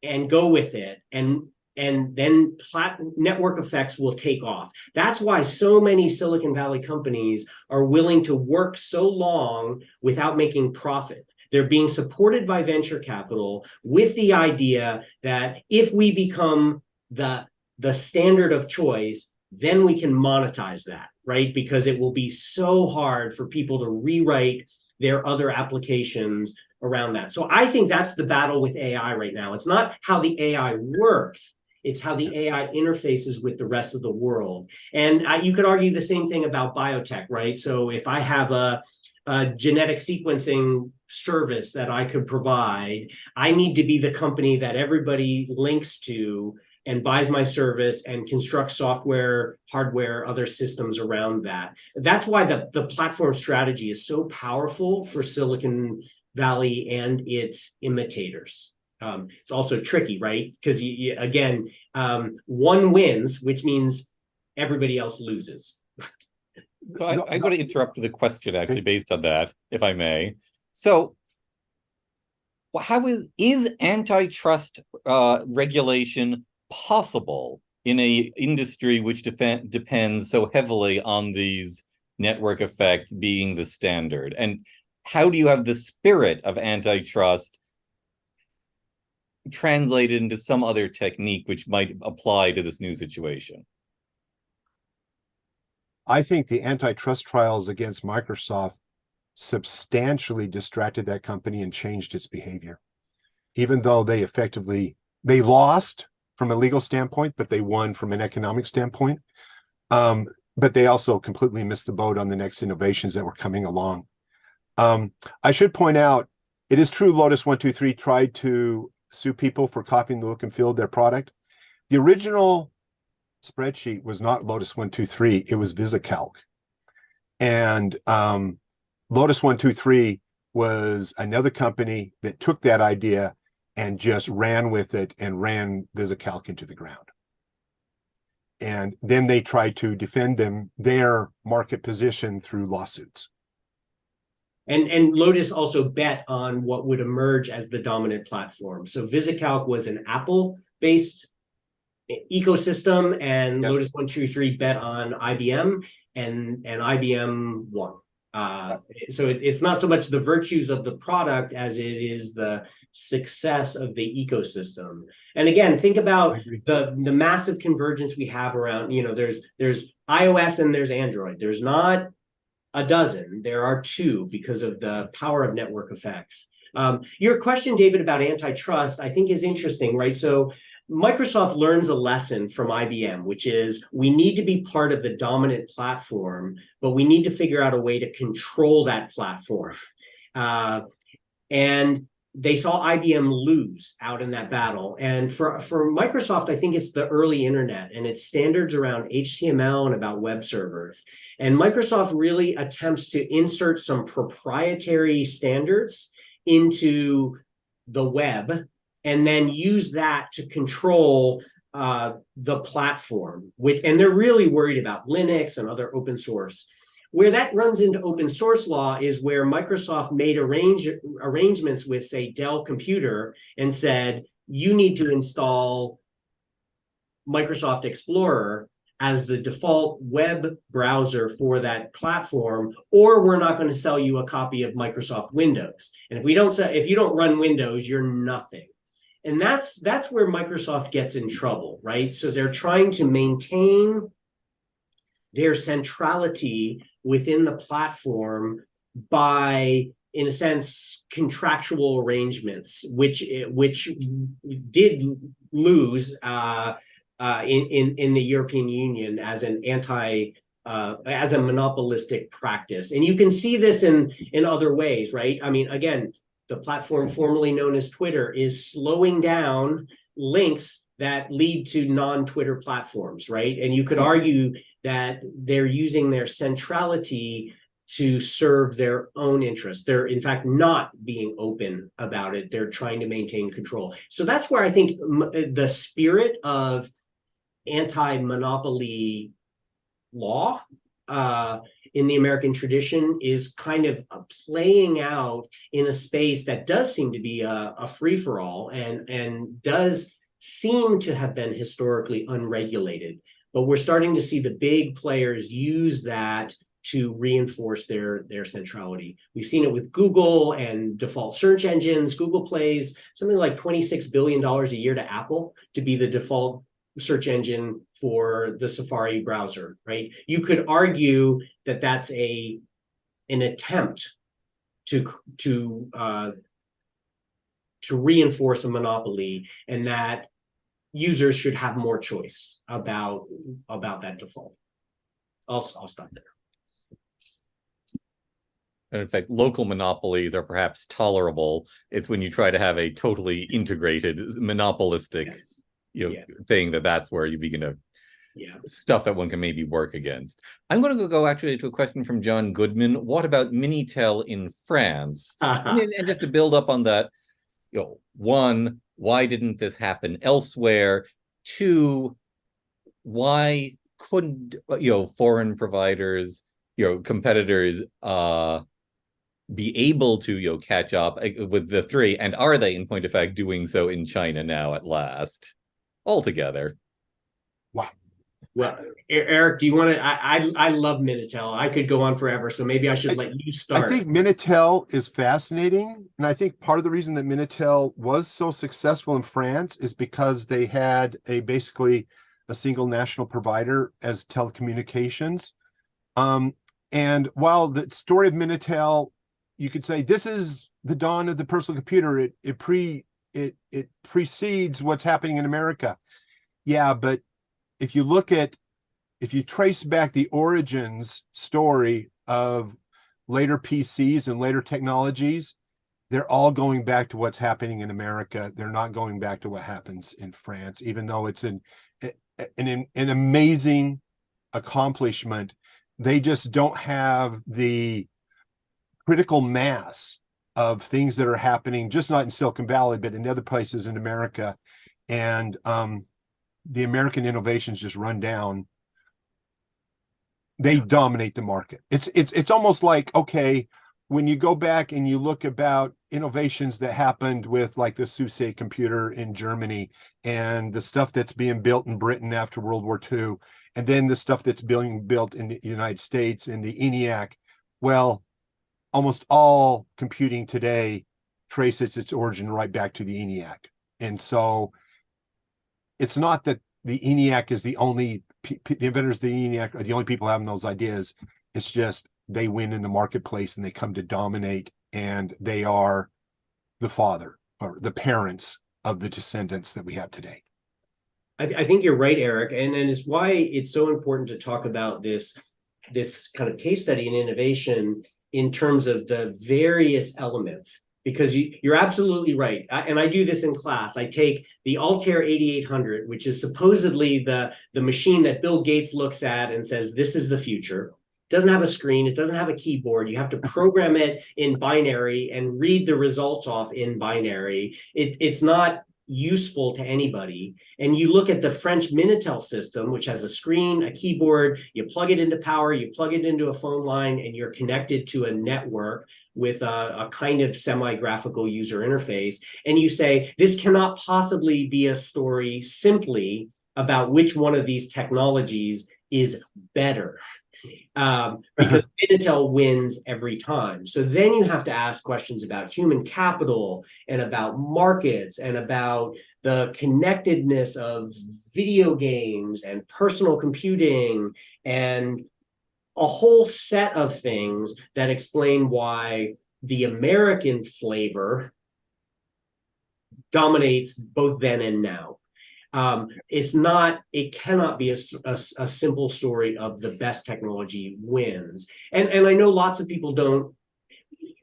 and go with it. And then network effects will take off. That's why so many Silicon Valley companies are willing to work so long without making profit. They're being supported by venture capital with the idea that if we become the standard of choice, then we can monetize that, right? Because it will be so hard for people to rewrite their other applications around that. So I think that's the battle with AI right now. It's not how the AI works. It's how the AI interfaces with the rest of the world. And you could argue the same thing about biotech, right? So if I have a genetic sequencing service that I could provide, I need to be the company that everybody links to and buys my service and constructs software, hardware, other systems around that. That's why the platform strategy is so powerful for Silicon Valley and its imitators. It's also tricky, right? Because again, one wins, which means everybody else loses. So I'm going to interrupt with a question actually based on that, if I may. So how is antitrust regulation possible in a industry which depends so heavily on these network effects being the standard? And how do you have the spirit of antitrust translated into some other technique which might apply to this new situation? I think the antitrust trials against Microsoft substantially distracted that company and changed its behavior. Even though they lost from a legal standpoint, but they won from an economic standpoint. But they also completely missed the boat on the next innovations that were coming along. I should point out, it is true Lotus 123 tried to sue people for copying the look and feel of their product. The original spreadsheet was not Lotus 123, it was VisiCalc. And Lotus 123 was another company that took that idea and just ran with it and ran VisiCalc into the ground. And then they tried to defend their market position through lawsuits. And Lotus also bet on what would emerge as the dominant platform. So VisiCalc was an Apple-based ecosystem, and yep. Lotus 123 bet on IBM, and IBM won. So it's not so much the virtues of the product as it is the success of the ecosystem. And again, think about the massive convergence we have around, there's iOS and there's Android. There's not a dozen, there are two, because of the power of network effects. Your question, David, about antitrust, I think is interesting, right? So Microsoft learns a lesson from IBM, which is we need to be part of the dominant platform, but we need to figure out a way to control that platform. And they saw IBM lose out in that battle. And for Microsoft, I think it's the early internet and its standards around HTML and about web servers. And Microsoft really attempts to insert some proprietary standards into the web and then use that to control the platform, and they're really worried about Linux and other open source. Where that runs into open source law is where Microsoft made arrangements with, say, Dell Computer and said, you need to install Microsoft Explorer as the default web browser for that platform, or we're not going to sell you a copy of Microsoft Windows. And if you don't run Windows, you're nothing. And that's where Microsoft gets in trouble, right? So they're trying to maintain their centrality within the platform by, in a sense, contractual arrangements, which did lose in the European Union as an as a monopolistic practice. And you can see this in other ways, right? I mean, again, the platform formerly known as Twitter is slowing down links that lead to non-Twitter platforms, right? And you could argue that they're using their centrality to serve their own interests. They're, in fact, not being open about it. They're trying to maintain control. So that's where I think the spirit of anti-monopoly law in the American tradition is kind of playing out in a space that does seem to be a free-for-all and does seem to have been historically unregulated. But we're starting to see the big players use that to reinforce their centrality. We've seen it with Google and default search engines. Google pays something like $26 billion a year to Apple to be the default search engine for the Safari browser, right? You could argue that that's an attempt to reinforce a monopoly, and that users should have more choice about that default. I'll stop there. And in fact, local monopolies are perhaps tolerable. It's when you try to have a totally integrated monopolistic thing that's where you begin to stuff that one can maybe work against. I'm going to go actually to a question from John Goodman. What about Minitel in France? And just to build up on that, one, why didn't this happen elsewhere? Two, why couldn't foreign providers, competitors be able to catch up with the three? And are they, in point of fact, doing so in China now at last? Altogether. Wow. Well, Eric, do you want to? I love Minitel. I could go on forever, so maybe I should let you start. I think Minitel is fascinating, and I think part of the reason that Minitel was so successful in France is because they had basically a single national provider as telecommunications. And while the story of Minitel, you could say this is the dawn of the personal computer. It precedes what's happening in America. Yeah, but if you trace back the origins story of later PCs and later technologies, they're all going back to what's happening in America. They're not going back to what happens in France, even though it's an amazing accomplishment. They just don't have the critical mass of things that are happening, just not in Silicon Valley, but in other places in America. And the American innovations just run down. They dominate the market. It's almost like, okay, when you go back and you look about innovations that happened with like the SUSE computer in Germany and the stuff that's being built in Britain after World War II, and then the stuff that's being built in the United States and the ENIAC, well, almost all computing today traces its origin right back to the ENIAC. And so it's not that the ENIAC is the only, the inventors of the ENIAC are the only people having those ideas. It's just they win in the marketplace and they come to dominate, and they are the father or the parents of the descendants that we have today. I think you're right, Eric, and it's why it's so important to talk about this kind of case study in innovation in terms of the various elements, because you're absolutely right. And I do this in class. I take the Altair 8800, which is supposedly the machine that Bill Gates looks at and says, this is the future. It doesn't have a screen. It doesn't have a keyboard. You have to program it in binary and read the results off in binary. It's not useful to anybody. And you look at the French Minitel system, which has a screen, a keyboard, you plug it into power, you plug it into a phone line, and you're connected to a network with a kind of semi-graphical user interface. And you say, this cannot possibly be a story simply about which one of these technologies is better. Because Minitel wins every time. So then you have to ask questions about human capital and about markets and about the connectedness of video games and personal computing and a whole set of things that explain why the American flavor dominates both then and now. It cannot be a simple story of the best technology wins. And I know lots of people don't,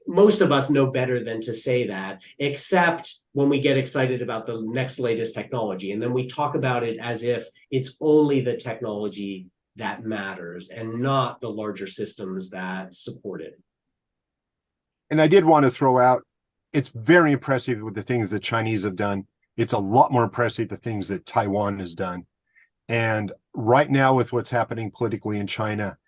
most of us know better than to say that, except when we get excited about the next latest technology. And then we talk about it as if it's only the technology that matters and not the larger systems that support it. And I did want to throw out, it's very impressive with the things the Chinese have done. It's a lot more impressive the things that Taiwan has done. And right now with what's happening politically in China,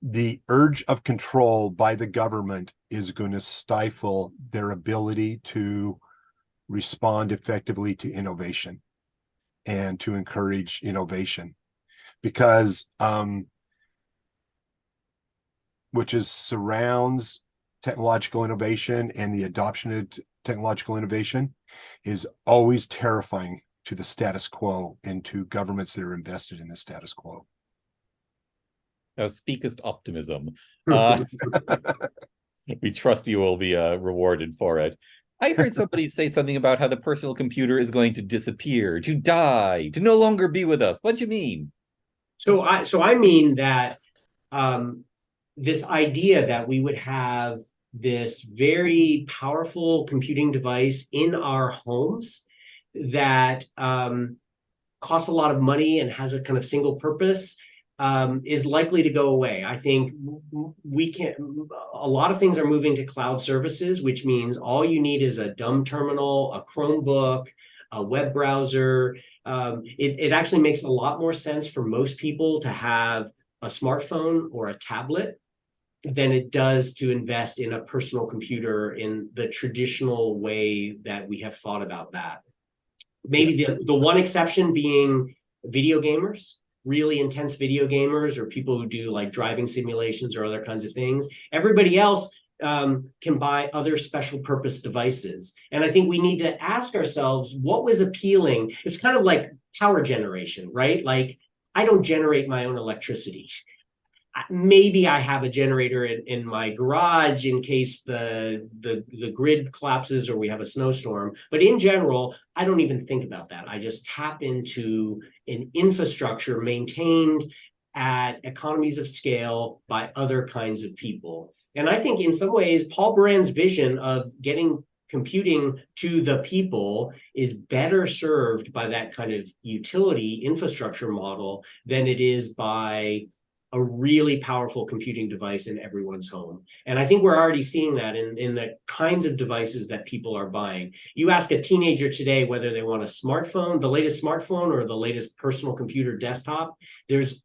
the urge of control by the government is going to stifle their ability to respond effectively to innovation and to encourage innovation, because which is surrounds technological innovation, and the adoption of technological innovation is always terrifying to the status quo and to governments that are invested in the status quo. Now, speakest optimism. We trust you will be rewarded for it. I heard somebody say something about how the personal computer is going to disappear, to die, to no longer be with us. What do you mean? So I mean that this idea that we would have this very powerful computing device in our homes that costs a lot of money and has a kind of single purpose is likely to go away. I think a lot of things are moving to cloud services, which means all you need is a dumb terminal, a Chromebook, a web browser. It actually makes a lot more sense for most people to have a smartphone or a tablet than it does to invest in a personal computer in the traditional way that we have thought about that. Maybe the one exception being video gamers, really intense video gamers, or people who do like driving simulations or other kinds of things. Everybody else can buy other special purpose devices. And I think we need to ask ourselves, what was appealing? It's kind of like power generation, right? Like, I don't generate my own electricity. Maybe I have a generator in my garage in case the grid collapses or we have a snowstorm. But in general, I don't even think about that. I just tap into an infrastructure maintained at economies of scale by other kinds of people. And I think in some ways, Paul Brand's vision of getting computing to the people is better served by that kind of utility infrastructure model than it is by a really powerful computing device in everyone's home. And I think we're already seeing that in the kinds of devices that people are buying. You ask a teenager today whether they want a smartphone, the latest smartphone, or the latest personal computer desktop, there's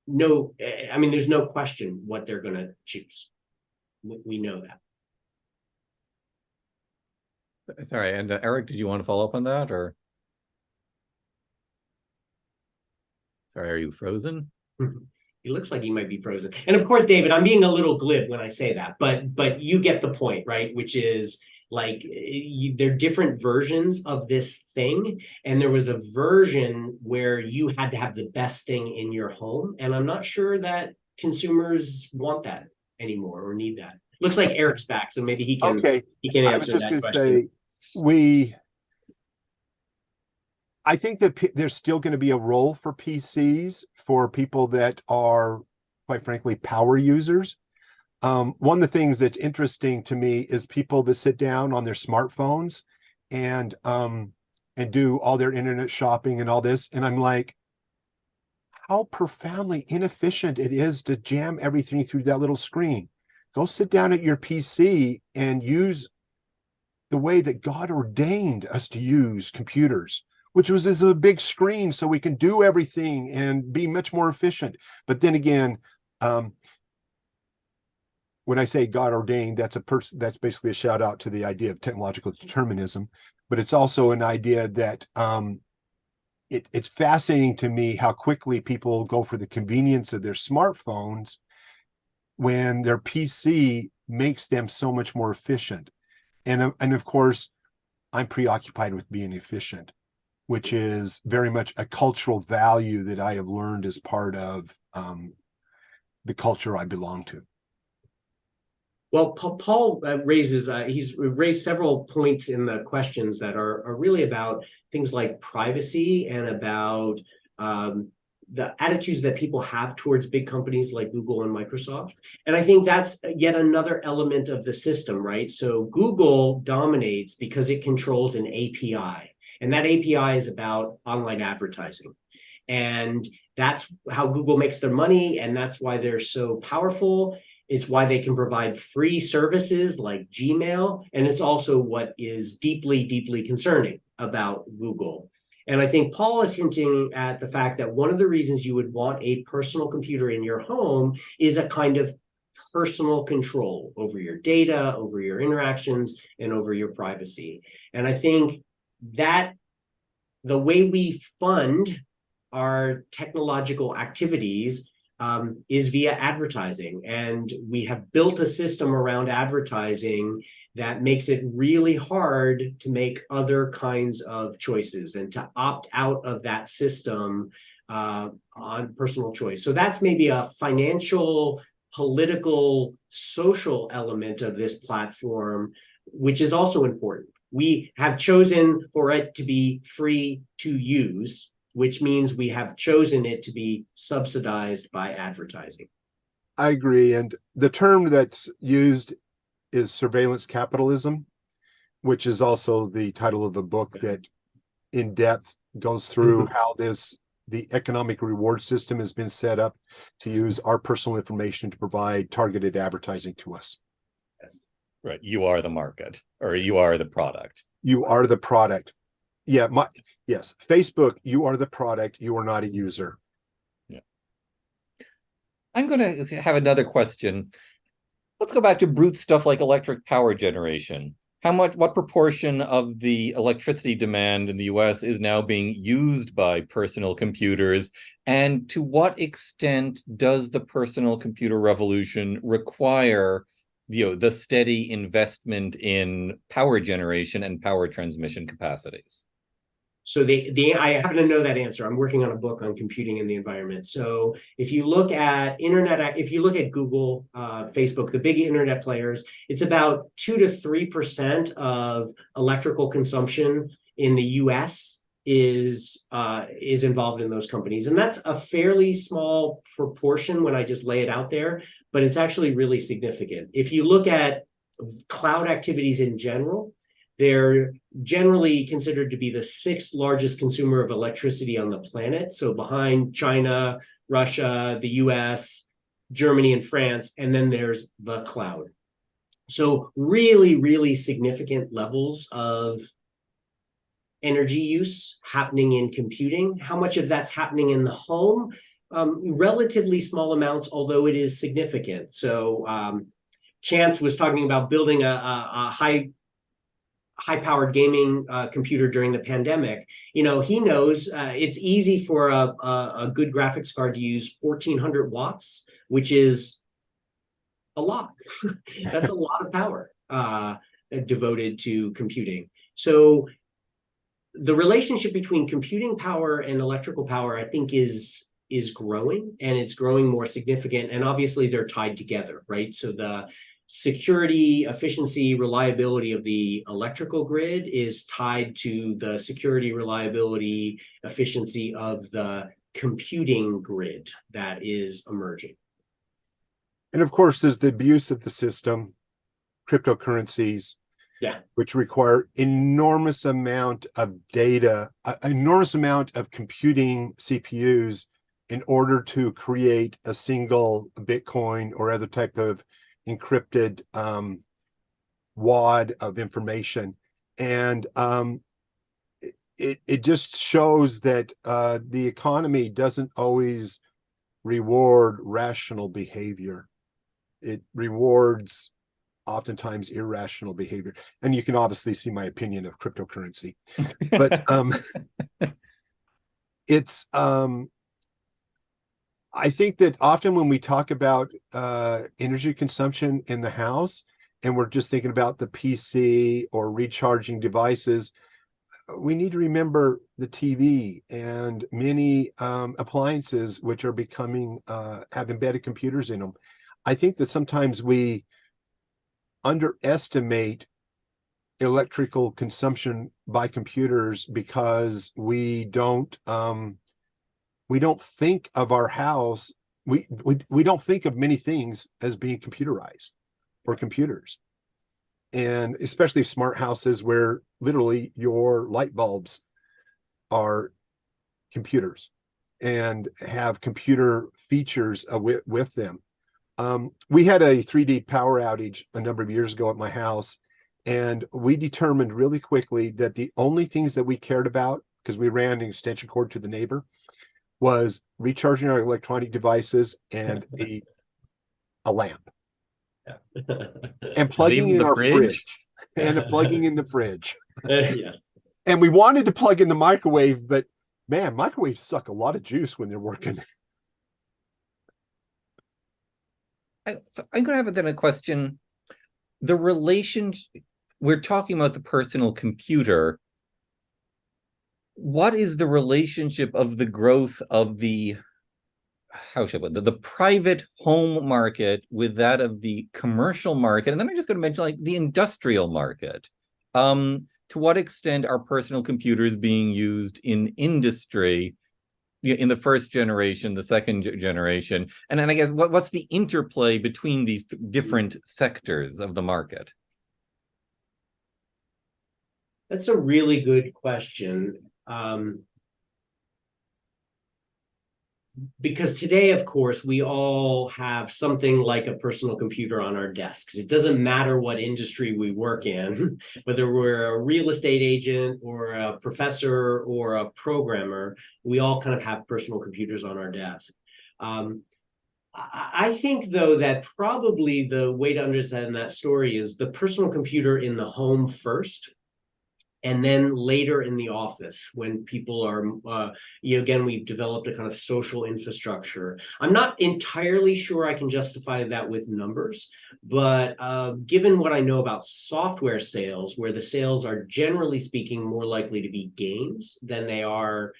no question what they're going to choose. We know that. Sorry, and Eric, did you want to follow up on that, or? Sorry, are you frozen? He looks like he might be frozen. And of course, David, I'm being a little glib when I say that, but you get the point, right? Which is like there are different versions of this thing, and there was a version where you had to have the best thing in your home, and I'm not sure that consumers want that anymore or need that. Looks like Eric's back, so maybe he can Okay. he can answer I was just that going to question. say I think that there's still going to be a role for PCs for people that are, quite frankly, power users. One of the things that's interesting to me is people that sit down on their smartphones and do all their internet shopping and all this. And I'm like, how profoundly inefficient it is to jam everything through that little screen. Go sit down at your PC and use the way that God ordained us to use computers, which was as a big screen so we can do everything and be much more efficient. But then again, when I say God ordained, that's basically a shout out to the idea of technological determinism, but it's also an idea that it's fascinating to me how quickly people go for the convenience of their smartphones when their PC makes them so much more efficient. And of course, I'm preoccupied with being efficient, which is very much a cultural value that I have learned as part of the culture I belong to. Well, Paul he's raised several points in the questions that are really about things like privacy and about the attitudes that people have towards big companies like Google and Microsoft. And I think that's yet another element of the system, right? So Google dominates because it controls an API. And that API is about online advertising. And that's how Google makes their money. And that's why they're so powerful. It's why they can provide free services like Gmail. And it's also what is deeply, deeply concerning about Google. And I think Paul is hinting at the fact that one of the reasons you would want a personal computer in your home is a kind of personal control over your data, over your interactions, and over your privacy. And I think that the way we fund our technological activities is via advertising. And we have built a system around advertising that makes it really hard to make other kinds of choices and to opt out of that system on personal choice. So that's maybe a financial, political, social element of this platform, which is also important. We have chosen for it to be free to use, which means we have chosen it to be subsidized by advertising. I agree. And the term that's used is surveillance capitalism, which is also the title of the book that in depth goes through how the economic reward system has been set up to use our personal information to provide targeted advertising to us. Yes. Right. You are the market, or you are the product. You are the product. Yeah. Yes. Facebook, you are the product. You are not a user. Yeah. I'm going to have another question. Let's go back to brute stuff like electric power generation. What proportion of the electricity demand in the US is now being used by personal computers? And to what extent does the personal computer revolution require the steady investment in power generation and power transmission capacities? So I happen to know that answer. I'm working on a book on computing in the environment. So if you look at Google, Facebook, the big internet players, it's about 2 to 3% of electrical consumption in the US is involved in those companies. And that's a fairly small proportion when I just lay it out there, but it's actually really significant. If you look at cloud activities in general, They're generally considered to be the sixth largest consumer of electricity on the planet. So behind China, Russia, the US, Germany, and France, and then there's the cloud. So really, really significant levels of energy use happening in computing. How much of that's happening in the home? Relatively small amounts, although it is significant. So Chance was talking about building a high-powered gaming computer during the pandemic. You know, he knows it's easy for a good graphics card to use 1,400 watts, which is a lot. That's a lot of power devoted to computing. So the relationship between computing power and electrical power, I think, is growing, and it's growing more significant. And obviously they're tied together, right? So the security, efficiency, reliability of the electrical grid is tied to the security, reliability, efficiency of the computing grid that is emerging. And of course, there's the abuse of the system, cryptocurrencies, which require enormous amount of data, enormous amount of computing CPUs in order to create a single Bitcoin or other type of encrypted wad of information. And it just shows that the economy doesn't always reward rational behavior. It rewards oftentimes irrational behavior. And you can obviously see my opinion of cryptocurrency. But it's I think that often when we talk about energy consumption in the house, and we're just thinking about the PC or recharging devices, we need to remember the TV and many appliances which are becoming have embedded computers in them. I think that sometimes we underestimate electrical consumption by computers because we don't think of our house. We don't think of many things as being computerized or computers, and especially smart houses where literally your light bulbs are computers and have computer features with them. We had a 3D power outage a number of years ago at my house, and we determined really quickly that the only things that we cared about, because we ran an extension cord to the neighbor, was recharging our electronic devices and a lamp. And plugging in our fridge. And plugging in the fridge. Yes. And we wanted to plug in the microwave, but man, microwaves suck a lot of juice when they're working. So I'm going to have then a question. The relationship, we're talking about the personal computer. What is the relationship of the growth of the, how should I put it, the private home market with that of the commercial market? And then I'm just going to mention like the industrial market. To what extent are personal computers being used in industry in the first generation, the second generation? And then I guess what's the interplay between these different sectors of the market? That's a really good question. Because today, of course, we all have something like a personal computer on our desks. It doesn't matter what industry we work in, whether we're a real estate agent or a professor or a programmer, we all kind of have personal computers on our desk. I think, though, that probably the way to understand that story is the personal computer in the home first, and then later in the office when people are, again, we've developed a kind of social infrastructure. I'm not entirely sure I can justify that with numbers, but given what I know about software sales, where the sales are generally speaking more likely to be games than they are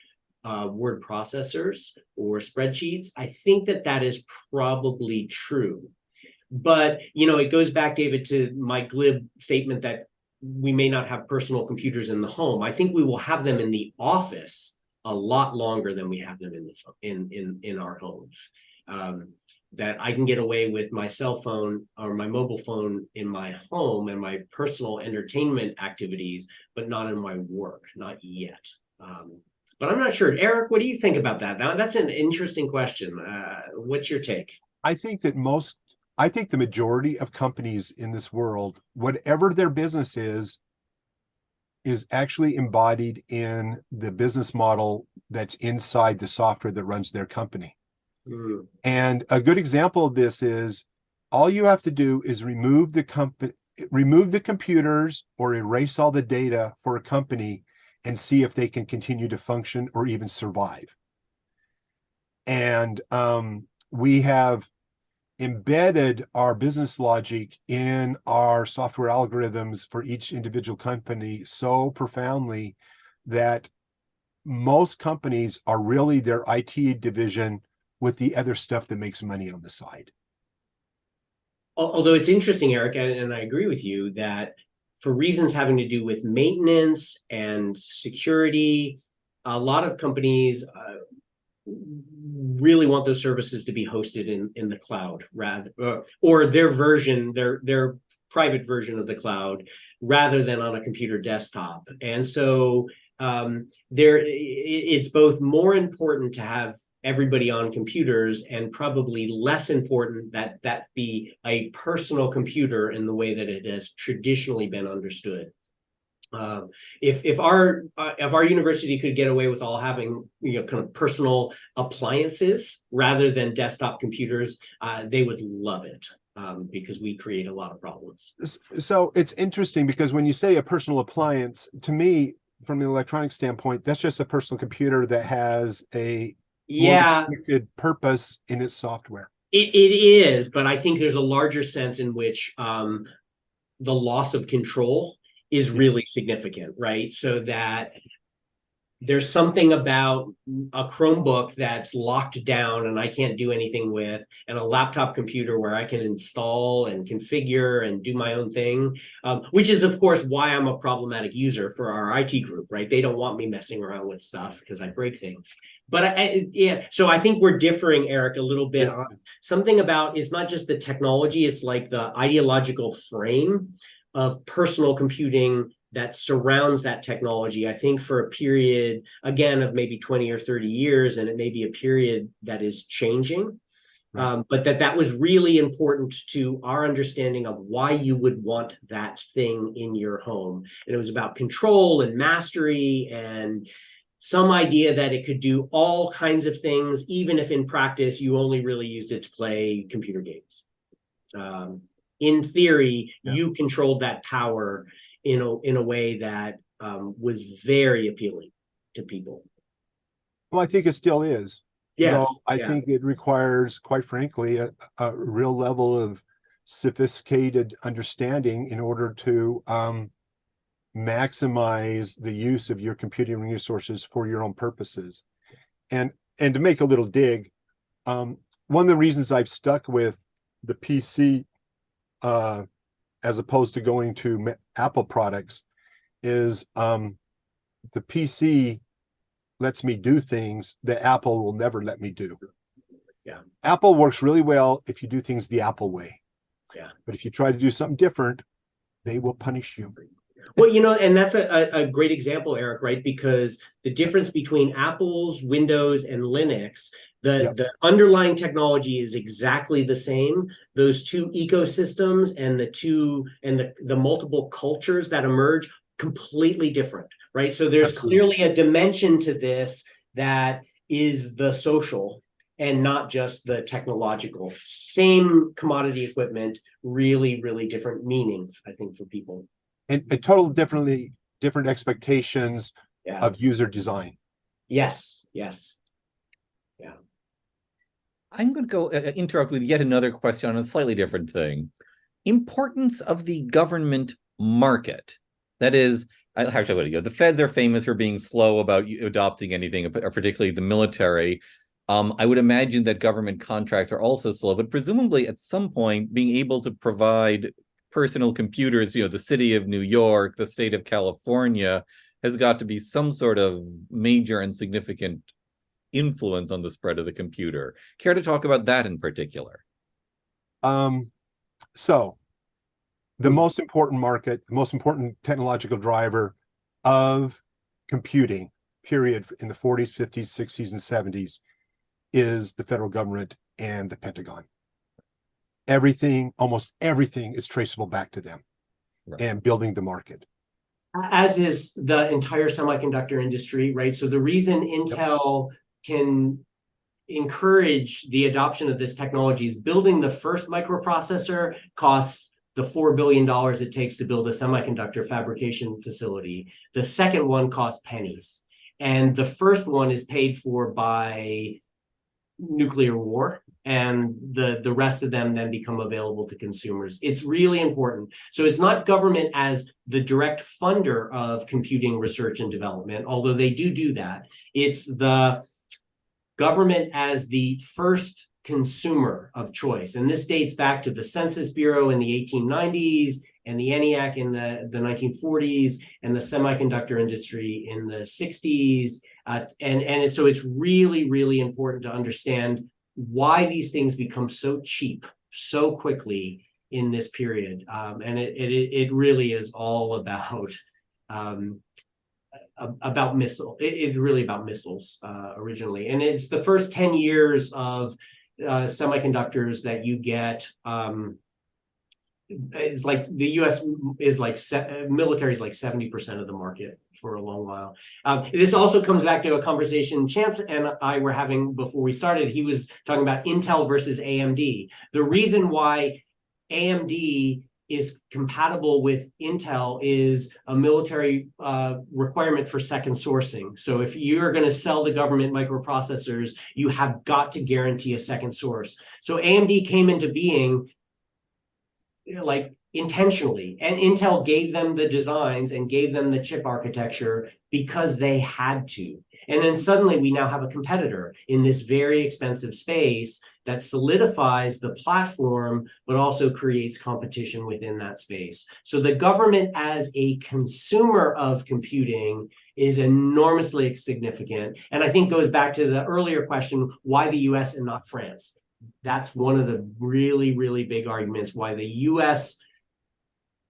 word processors or spreadsheets, I think that is probably true. But, it goes back, David, to my glib statement that we may not have personal computers in the home. I think we will have them in the office a lot longer than we have them in our homes. that I can get away with my cell phone or my mobile phone in my home and my personal entertainment activities, but not in my work, not yet. But I'm not sure. Eric, what do you think about that? Now, that's an interesting question. What's your take? I think the majority of companies in this world, whatever their business is actually embodied in the business model that's inside the software that runs their company. Mm. And a good example of this is all you have to do is remove the computers or erase all the data for a company and see if they can continue to function or even survive. And we have embedded our business logic in our software algorithms for each individual company so profoundly that most companies are really their IT division with the other stuff that makes money on the side. Although it's interesting, Eric, and I agree with you that for reasons having to do with maintenance and security, a lot of companies really want those services to be hosted in the cloud rather, or their version, their private version of the cloud, rather than on a computer desktop. And so it's both more important to have everybody on computers and probably less important that be a personal computer in the way that it has traditionally been understood. If our university could get away with all having kind of personal appliances rather than desktop computers, they would love it, because we create a lot of problems. So it's interesting because when you say a personal appliance, to me, from an electronic standpoint, that's just a personal computer that has a more restricted purpose in its software. It is, but I think there's a larger sense in which the loss of control is really significant, right? So that there's something about a Chromebook that's locked down and I can't do anything with, and a laptop computer where I can install and configure and do my own thing, which is, of course, why I'm a problematic user for our IT group, right? They don't want me messing around with stuff because I break things. But so I think we're differing, Eric, a little bit on something about it's not just the technology, it's like the ideological frame of personal computing that surrounds that technology. I think for a period, again, of maybe 20 or 30 years, and it may be a period that is changing, but that was really important to our understanding of why you would want that thing in your home. And it was about control and mastery and some idea that it could do all kinds of things, even if in practice you only really used it to play computer games. In theory, you controlled that power in a way that was very appealing to people. Well, I think it still is. Yes. I think it requires, quite frankly, a real level of sophisticated understanding in order to maximize the use of your computing resources for your own purposes. And to make a little dig, one of the reasons I've stuck with the PC as opposed to going to Apple products is the PC lets me do things that Apple will never let me do. Yeah. Apple works really well if you do things the Apple way. Yeah. But if you try to do something different, they will punish you. Well, and that's a great example, Eric, right? Because the difference between Apple's Windows and Linux, the underlying technology is exactly the same. Those two ecosystems and the multiple cultures that emerge, completely different, right? So there's clearly a dimension to this that is the social and not just the technological. Same commodity equipment, really, really different meanings, I think, for people. And different expectations of user design. Yes. I'm going to go interrupt with yet another question on a slightly different thing. Importance of the government market. That is, how should I go? The feds are famous for being slow about adopting anything, particularly the military. I would imagine that government contracts are also slow, but presumably at some point being able to provide personal computers, the city of New York, the state of California, has got to be some sort of major and significant influence on the spread of the computer. Care to talk about that in particular? So the most important market, the most important technological driver of computing, period, in the 40s, 50s, 60s, and 70s is the federal government and the Pentagon. Everything, almost everything is traceable back to them and building the market. As is the entire semiconductor industry, right? So the reason Intel can encourage the adoption of this technology is building the first microprocessor costs the $4 billion it takes to build a semiconductor fabrication facility. The second one costs pennies. And the first one is paid for by nuclear war, and the rest of them then become available to consumers. It's really important. So it's not government as the direct funder of computing research and development, although they do that. It's the government as the first consumer of choice. And this dates back to the Census Bureau in the 1890s and the ENIAC in the 1940s and the semiconductor industry in the 60s. So it's really, really important to understand why these things become so cheap so quickly in this period. And it really is all about missile. It's really about missiles originally. And it's the first 10 years of semiconductors that you get. It's like the U.S. is like military is like 70% of the market for a long while. This also comes back to a conversation Chance and I were having before we started. He was talking about Intel versus AMD. The reason why AMD is compatible with Intel is a military requirement for second sourcing. So if you're going to sell the government microprocessors, you have got to guarantee a second source. So AMD came into being like intentionally, and Intel gave them the designs and gave them the chip architecture because they had to. And then suddenly we now have a competitor in this very expensive space that solidifies the platform, but also creates competition within that space. So the government as a consumer of computing is enormously significant. And I think goes back to the earlier question, why the US and not France? That's one of the really, really big arguments why the US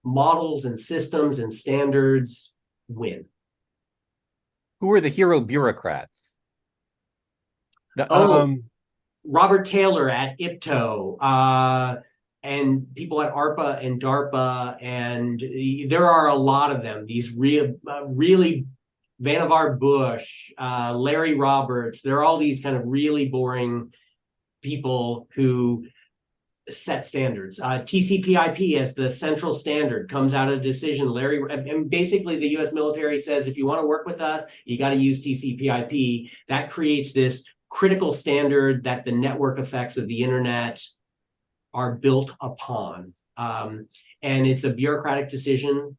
models and systems and standards win. Who are the hero bureaucrats? Robert Taylor at IPTO, and people at ARPA and DARPA, and there are a lot of them. These really Vannevar Bush, Larry Roberts, there are all these kind of really boring people who set standards. TCP/IP as the central standard comes out of the decision. And basically the US military says, if you want to work with us, you got to use TCP/IP. That creates this critical standard that the network effects of the internet are built upon. And it's a bureaucratic decision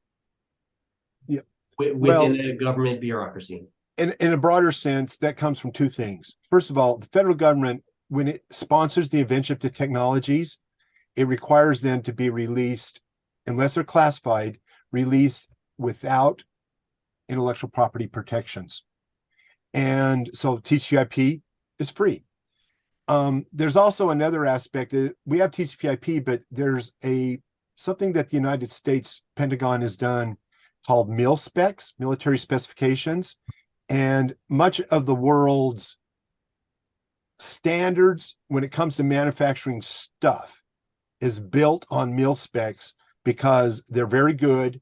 within a government bureaucracy. In a broader sense, that comes from two things. First of all, the federal government, when it sponsors the invention of the technologies, it requires them to be released, unless they're classified, released without intellectual property protections. And so TCP/IP is free. There's also another aspect. We have TCP/IP, but there's something that the United States Pentagon has done called mil specs, military specifications, and much of the world's standards when it comes to manufacturing stuff is built on mil specs because they're very good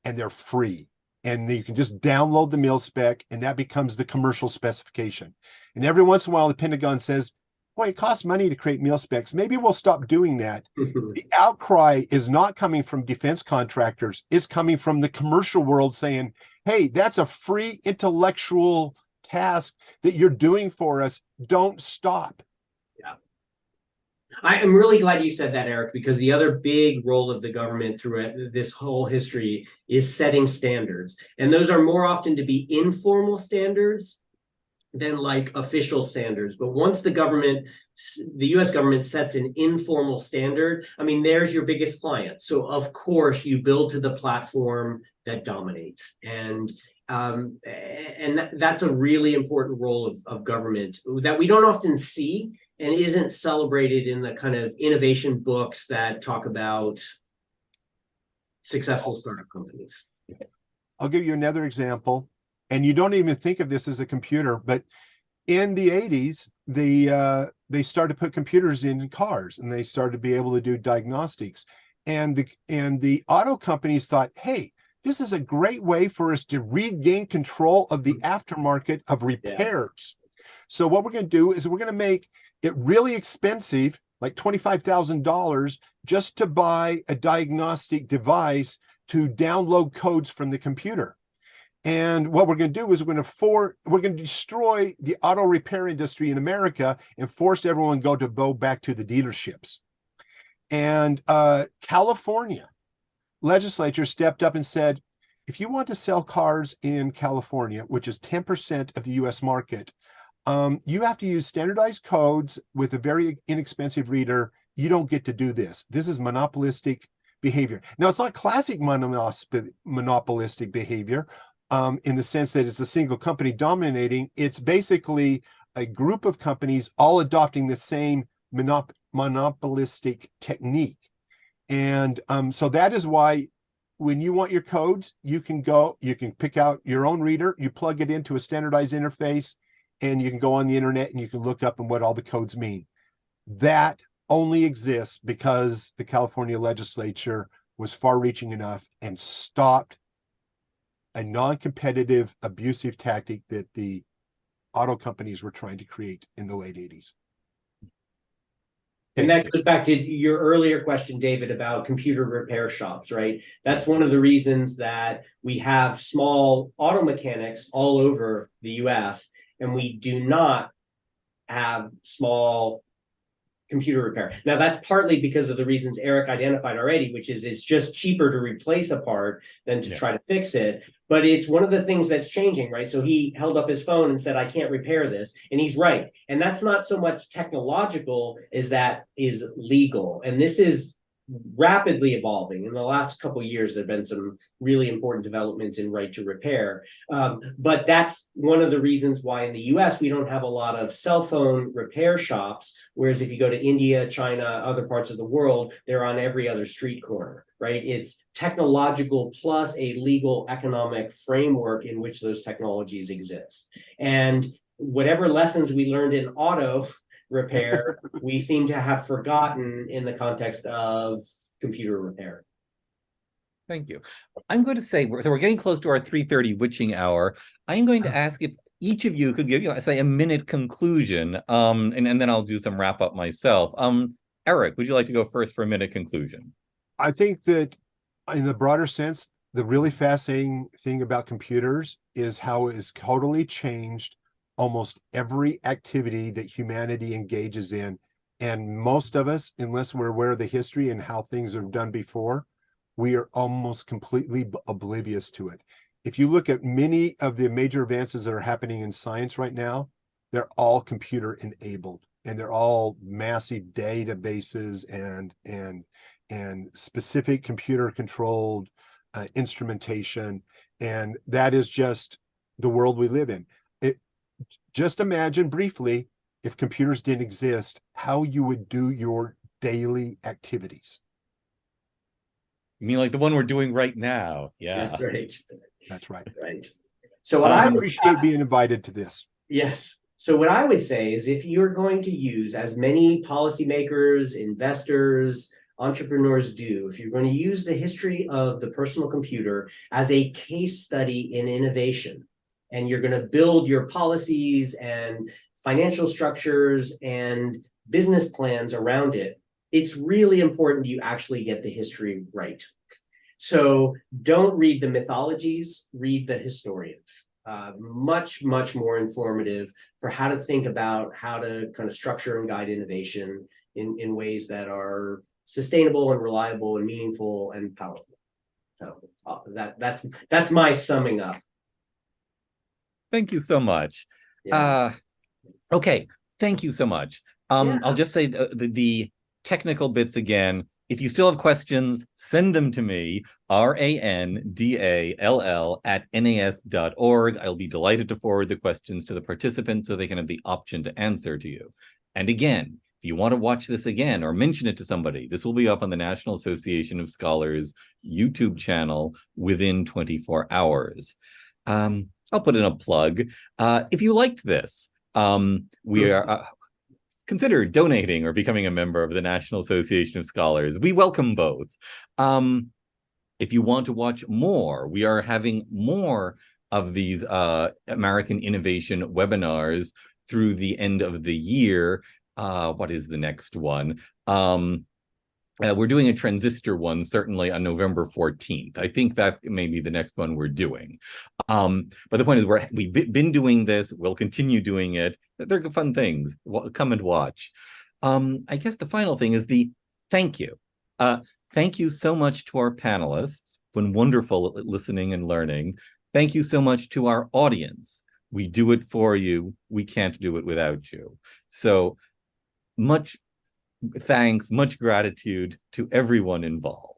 and they're free. And you can just download the mil spec and that becomes the commercial specification. And every once in a while, the Pentagon says, boy, it costs money to create mil specs. Maybe we'll stop doing that. The outcry is not coming from defense contractors. It's coming from the commercial world saying, hey, that's a free intellectual task that you're doing for us. Don't stop. Yeah. I am really glad you said that, Eric, because the other big role of the government through this whole history is setting standards. And those are more often to be informal standards than like official standards. But once the US government sets an informal standard, I mean, there's your biggest client. So of course you build to the platform that dominates. And that's a really important role of government that we don't often see. and isn't celebrated in the kind of innovation books that talk about successful startup companies. I'll give you another example, and you don't even think of this as a computer, but in the 80s, they started to put computers in cars, and they started to be able to do diagnostics. And the auto companies thought, hey, this is a great way for us to regain control of the aftermarket of repairs. So what we're going to do is we're going to make it really expensive, like $25,000, just to buy a diagnostic device to download codes from the computer. And what we're going to do is we're going to destroy the auto repair industry in America and force everyone to go back to the dealerships. And California legislature stepped up and said, if you want to sell cars in California, which is 10% of the US market, you have to use standardized codes with a very inexpensive reader. You don't get to do this. This is monopolistic behavior. Now, it's not classic monopolistic behavior in the sense that it's a single company dominating. It's basically a group of companies all adopting the same monopolistic technique. And so that is why when you want your codes, you can pick out your own reader, you plug it into a standardized interface, and you can go on the internet and you can look up and what all the codes mean. That only exists because the California legislature was far-reaching enough and stopped a non-competitive, abusive tactic that the auto companies were trying to create in the late 80s. And that goes back to your earlier question, David, about computer repair shops, right? That's one of the reasons that we have small auto mechanics all over the US, and we do not have small computer repair. Now, that's partly because of the reasons Eric identified already, which is it's just cheaper to replace a part than to try to fix it. But it's one of the things that's changing, right? So he held up his phone and said, I can't repair this. And he's right. And that's not so much technological as that is legal. And this is rapidly evolving. In the last couple of years, there have been some really important developments in right to repair. But that's one of the reasons why in the US, we don't have a lot of cell phone repair shops. Whereas if you go to India, China, other parts of the world, they're on every other street corner, right? It's technological plus a legal economic framework in which those technologies exist. And whatever lessons we learned in auto repair, we seem to have forgotten in the context of computer repair. Thank you. I'm going to say, so we're getting close to our 3:30 witching hour. I'm going to ask if each of you could give, say, a minute conclusion, and then I'll do some wrap up myself. Eric, would you like to go first for a minute conclusion? I think that in the broader sense, the really fascinating thing about computers is how it has totally changed almost every activity that humanity engages in. And most of us, unless we're aware of the history and how things are done before, we are almost completely oblivious to it. If you look at many of the major advances that are happening in science right now, they're all computer enabled, and they're all massive databases and specific computer controlled instrumentation. And that is just the world we live in. Just imagine briefly, if computers didn't exist, how you would do your daily activities. You mean like the one we're doing right now? Yeah. That's right. That's right. Right. So what I appreciate being invited to this. Yes. So what I would say is if you're going to use, as many policymakers, investors, entrepreneurs do, if you're going to use the history of the personal computer as a case study in innovation, and you're going to build your policies and financial structures and business plans around it, it's really important you actually get the history right. So don't read the mythologies, read the historians. Much, much more informative for how to think about how to kind of structure and guide innovation in ways that are sustainable and reliable and meaningful and powerful. So that's my summing up. Thank you so much. Yeah. Okay, thank you so much. I'll just say the technical bits again. If you still have questions, send them to me, randall@nas.org. I'll be delighted to forward the questions to the participants so they can have the option to answer to you. And again, if you want to watch this again or mention it to somebody, this will be up on the National Association of Scholars YouTube channel within 24 hours. I'll put in a plug. If you liked this, we are consider donating or becoming a member of the National Association of Scholars. We welcome both. If you want to watch more, we are having more of these American Innovation webinars through the end of the year. What is the next one? We're doing a transistor one, certainly on November 14th. I think that may be the next one we're doing. But the point is we've been doing this. We'll continue doing it. They're fun things. Come and watch. I guess the final thing is the thank you. Thank you so much to our panelists. It's been wonderful listening and learning. Thank you so much to our audience. We do it for you. We can't do it without you. So much thanks, much gratitude to everyone involved.